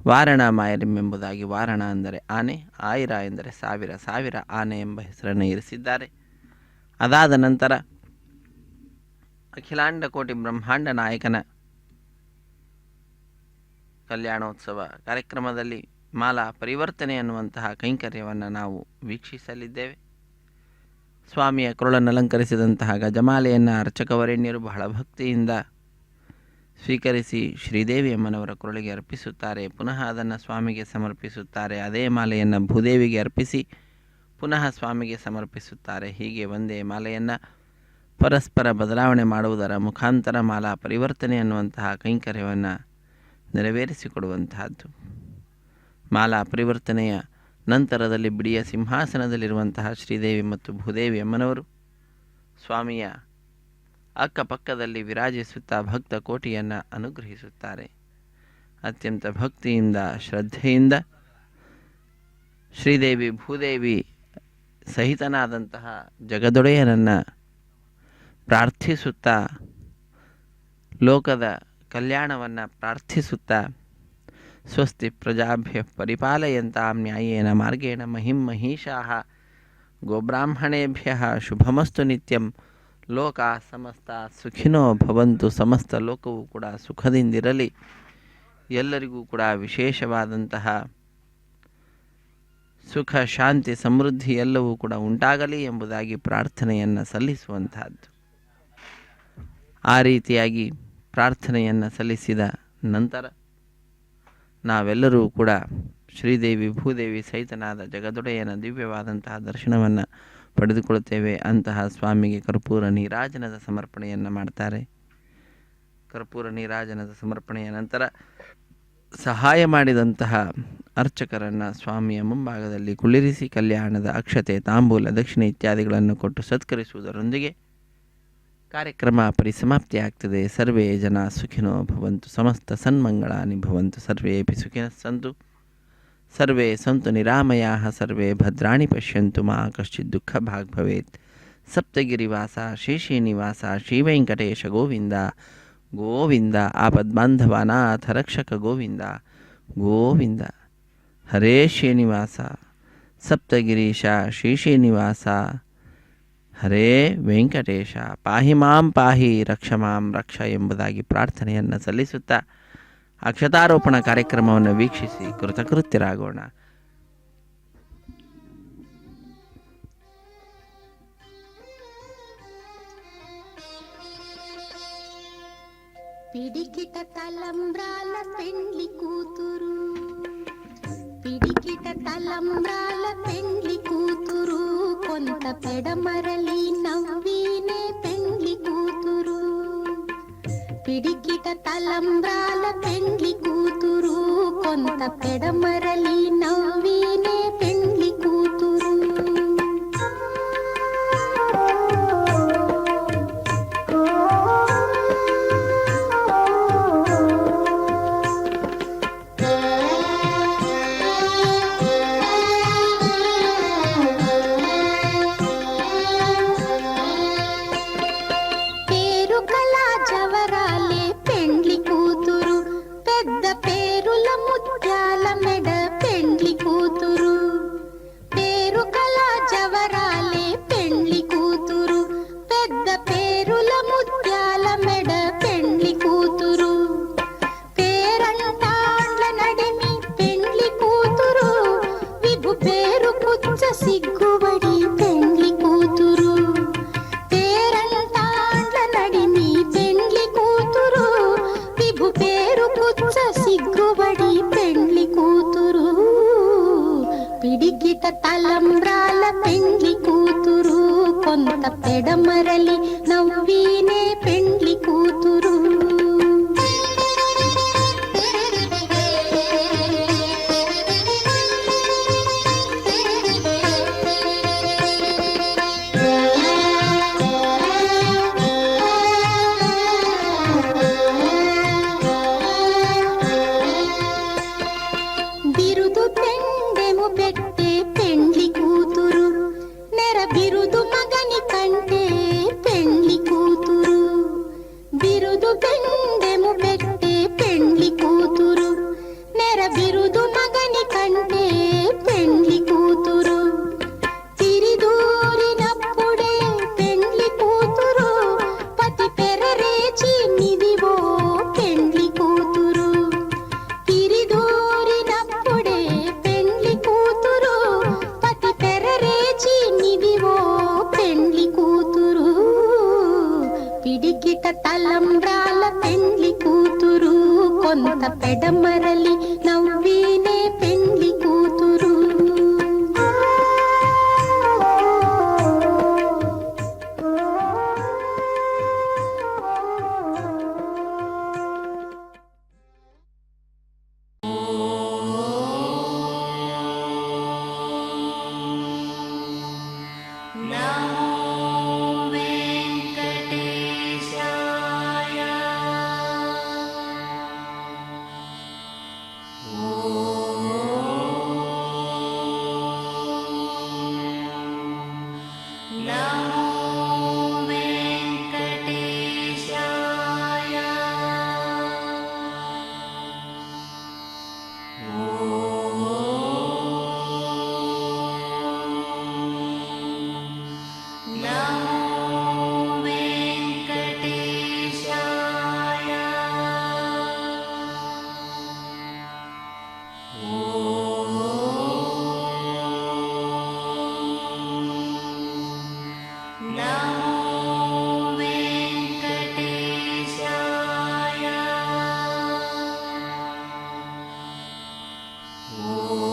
ವಾರಣಾ ಮಾಯರಂ ಎಂಬುದಾಗಿ. ವಾರಣ ಅಂದರೆ ಆನೆ, ಆಯಿರ ಎಂದರೆ 1000, 1000 ಆನೆ ಎಂಬ ಹೆಸರನ್ನು ಇರಿಸಿದ್ದಾರೆ. ಅದಾದ ನಂತರ ಅಖಿಲಾಂಡ ಕೋಟಿ ಬ್ರಹ್ಮಾಂಡ ನಾಯಕನ ಕಲ್ಯಾಣೋತ್ಸವ ಕಾರ್ಯಕ್ರಮದಲ್ಲಿ ಮಾಲಾ ಪರಿವರ್ತನೆ ಅನ್ನುವಂತಹ ಕೈಂಕರ್ಯವನ್ನು ನಾವು ವೀಕ್ಷಿಸಲಿದ್ದೇವೆ. ಸ್ವಾಮಿಯ ಕೊರಳನ್ನು ಅಲಂಕರಿಸಿದಂತಹ ಗಜಮಾಲೆಯನ್ನು ಅರ್ಚಕವರೇಣ್ಯರು ಬಹಳ ಭಕ್ತಿಯಿಂದ ಸ್ವೀಕರಿಸಿ ಶ್ರೀದೇವಿ ಅಮ್ಮನವರ ಕೊರಳಿಗೆ ಅರ್ಪಿಸುತ್ತಾರೆ. ಪುನಃ ಅದನ್ನು ಸ್ವಾಮಿಗೆ ಸಮರ್ಪಿಸುತ್ತಾರೆ. ಅದೇ ಮಾಲೆಯನ್ನು ಭೂದೇವಿಗೆ ಅರ್ಪಿಸಿ ಪುನಃ ಸ್ವಾಮಿಗೆ ಸಮರ್ಪಿಸುತ್ತಾರೆ. ಹೀಗೆ ಒಂದೇ ಮಾಲೆಯನ್ನು ಪರಸ್ಪರ ಬದಲಾವಣೆ ಮಾಡುವುದರ ಮುಖಾಂತರ ಮಾಲಾ ಪರಿವರ್ತನೆ ಅನ್ನುವಂತಹ ಕೈಂಕರ್ಯವನ್ನು ನೆರವೇರಿಸಿಕೊಡುವಂತಹದ್ದು. ಮಾಲಾ ಪರಿವರ್ತನೆಯ ನಂತರದಲ್ಲಿ ಬಿಡಿಯ ಸಿಂಹಾಸನದಲ್ಲಿರುವಂತಹ ಶ್ರೀದೇವಿ ಮತ್ತು ಭೂದೇವಿ ಅಮ್ಮನವರು ಸ್ವಾಮಿಯ ಅಕ್ಕಪಕ್ಕದಲ್ಲಿ ವಿರಾಜಿಸುತ್ತಾ ಭಕ್ತ ಕೋಟಿಯನ್ನು ಅನುಗ್ರಹಿಸುತ್ತಾರೆ. ಅತ್ಯಂತ ಭಕ್ತಿಯಿಂದ ಶ್ರದ್ಧೆಯಿಂದ ಶ್ರೀದೇವಿ ಭೂದೇವಿ ಸಹಿತನಾದಂತಹ ಜಗದೊಡೆಯನನ್ನು ಪ್ರಾರ್ಥಿಸುತ್ತಾ ಲೋಕದ ಕಲ್ಯಾಣವನ್ನು ಪ್ರಾರ್ಥಿಸುತ್ತಾ ಸ್ವಸ್ತಿ ಪ್ರಜಾಭ್ಯ ಪರಿಪಾಲಯಂತಾಂ ನ್ಯಾಯೇನ ಮಾರ್ಗೇಣ ಮಹಿಂ ಮಹಿಷಾಃ ಗೋಬ್ರಾಹ್ಮಣೇಭ್ಯಃ ಶುಭಮಸ್ತು ನಿತ್ಯಂ ಲೋಕ ಸಮಸ್ತ ಸುಖಿನೋ ಭವಂತು. ಸಮಸ್ತ ಲೋಕವು ಕೂಡ ಸುಖದಿಂದಿರಲಿ, ಎಲ್ಲರಿಗೂ ಕೂಡ ವಿಶೇಷವಾದಂತಹ ಸುಖ ಶಾಂತಿ ಸಮೃದ್ಧಿ ಎಲ್ಲವೂ ಕೂಡ ಉಂಟಾಗಲಿ ಎಂಬುದಾಗಿ ಪ್ರಾರ್ಥನೆಯನ್ನು ಸಲ್ಲಿಸುವಂತಹದ್ದು. ಆ ರೀತಿಯಾಗಿ ಪ್ರಾರ್ಥನೆಯನ್ನು ಸಲ್ಲಿಸಿದ ನಂತರ ನಾವೆಲ್ಲರೂ ಕೂಡ ಶ್ರೀದೇವಿ ಭೂದೇವಿ ಸಹಿತನಾದ ಜಗದೊಡೆಯನ ದಿವ್ಯವಾದಂತಹ ದರ್ಶನವನ್ನು ಪಡೆದುಕೊಳ್ಳುತ್ತೇವೆ. ಅಂತಹ ಸ್ವಾಮಿಗೆ ಕರ್ಪೂರ ನೀರಾಜನದ ಸಮರ್ಪಣೆಯನ್ನು ಮಾಡ್ತಾರೆ. ಕರ್ಪೂರ ನೀರಾಜನದ ಸಮರ್ಪಣೆಯ ನಂತರ ಸಹಾಯ ಮಾಡಿದಂತಹ ಅರ್ಚಕರನ್ನು ಸ್ವಾಮಿಯ ಮುಂಭಾಗದಲ್ಲಿ ಕುಳ್ಳಿರಿಸಿ ಕಲ್ಯಾಣದ ಅಕ್ಷತೆ ತಾಂಬೂಲ ದಕ್ಷಿಣೆ ಇತ್ಯಾದಿಗಳನ್ನು ಕೊಟ್ಟು ಸತ್ಕರಿಸುವುದರೊಂದಿಗೆ ಕಾರ್ಯಕ್ರಮ ಪರಿಸಮಾಪ್ತಿಯಾಗ್ತದೆ. ಸರ್ವೇ ಜನ ಸುಖಿನೋ ಭವಂತು, ಸಮಸ್ತ ಸನ್ಮಂಗಳಾನಿ ಭವಂತು, ಸರ್ವೇಪಿ ಸುಖಿನಃ ಸಂತು, ಸರ್ವೇ ಸಂತು ನಿರಾಮಯಾಃ, ಸರ್ವೇ ಭದ್ರಾಣಿ ಪಶ್ಯಂತು, ಮಾ ಕಶ್ಚಿತ್ ದುಃಖ ಭಾಗ್ ಭವೇತ್. ಸಪ್ತಗಿರಿವಾಸ ಶೇಷೀನಿವಾಸ ಶ್ರೀವೆಂಕಟೇಶ ಗೋವಿಂದ ಗೋವಿಂದ. ಆಪದ್ಬಾಂಧವಾನಾಥ ರಕ್ಷಕ ಗೋವಿಂದ ಗೋವಿಂದ. ಹರೇ ಶ್ರೀನಿವಾಸ ಸಪ್ತಗಿರೀಶ ಶ್ರೀಶ್ರೀನಿವಾಸ ಹರೇ ವೆಂಕಟೇಶ ಪಾಹಿ ಮಾಂ ಪಾಹಿ ರಕ್ಷ ಮಾಂ ರಕ್ಷ ಎಂಬುದಾಗಿ ಪ್ರಾರ್ಥನೆಯನ್ನು ಸಲ್ಲಿಸುತ್ತಾ ಅಕ್ಷತಾರೋಪಣ ಕಾರ್ಯಕ್ರಮವನ್ನು ವೀಕ್ಷಿಸಿ ಕೃತಕೃತ್ಯರಾಗೋಣ. పిడికిట తలంబ్రాల పెండ్లి కూతురు, పిడికిట తలంబ్రాల పెండ్లి కూతురు, కొంత పెడమరలి నవ్వీనే పెండ్లి కూతురు. పిడికిట తలంబ్రాల పెండ్లి కూతురు, కొంత పెడమరలి నవ్వీనే పెండ్లి కూతురు. పిడికిట తలంబ్రాల పెండ్లి కూతురు కొంత పెడమరలి నవ్వీనే పెండ్లి కూతురు. బిరుదు పెండెము పెట్టే పెండ్లి కూతురు నెర బిరుదు మగని కంటే పెండ్లి కూతురు. బిరుదు పెండెము పెట్టే పెండ్లి కూతురు నెర బిరుదు మగని కంటే పెండ్లి కూతురు. తిరిదూరినప్పుడే పెండ్లి కూతురు పతి పెరరేచి నిదివో పెండ్లి కూతురు. తిరిదూరినప్పుడే పెండ్లి కూతురు పతి పెరరేచి నిదివో పెండ్లి కూతురు. పిడికిట తలంబ్రాల పెండ్లి కూతురు కొంత పెడమరలి నవ్వీనే పెండ్లి కూతురు. ఓ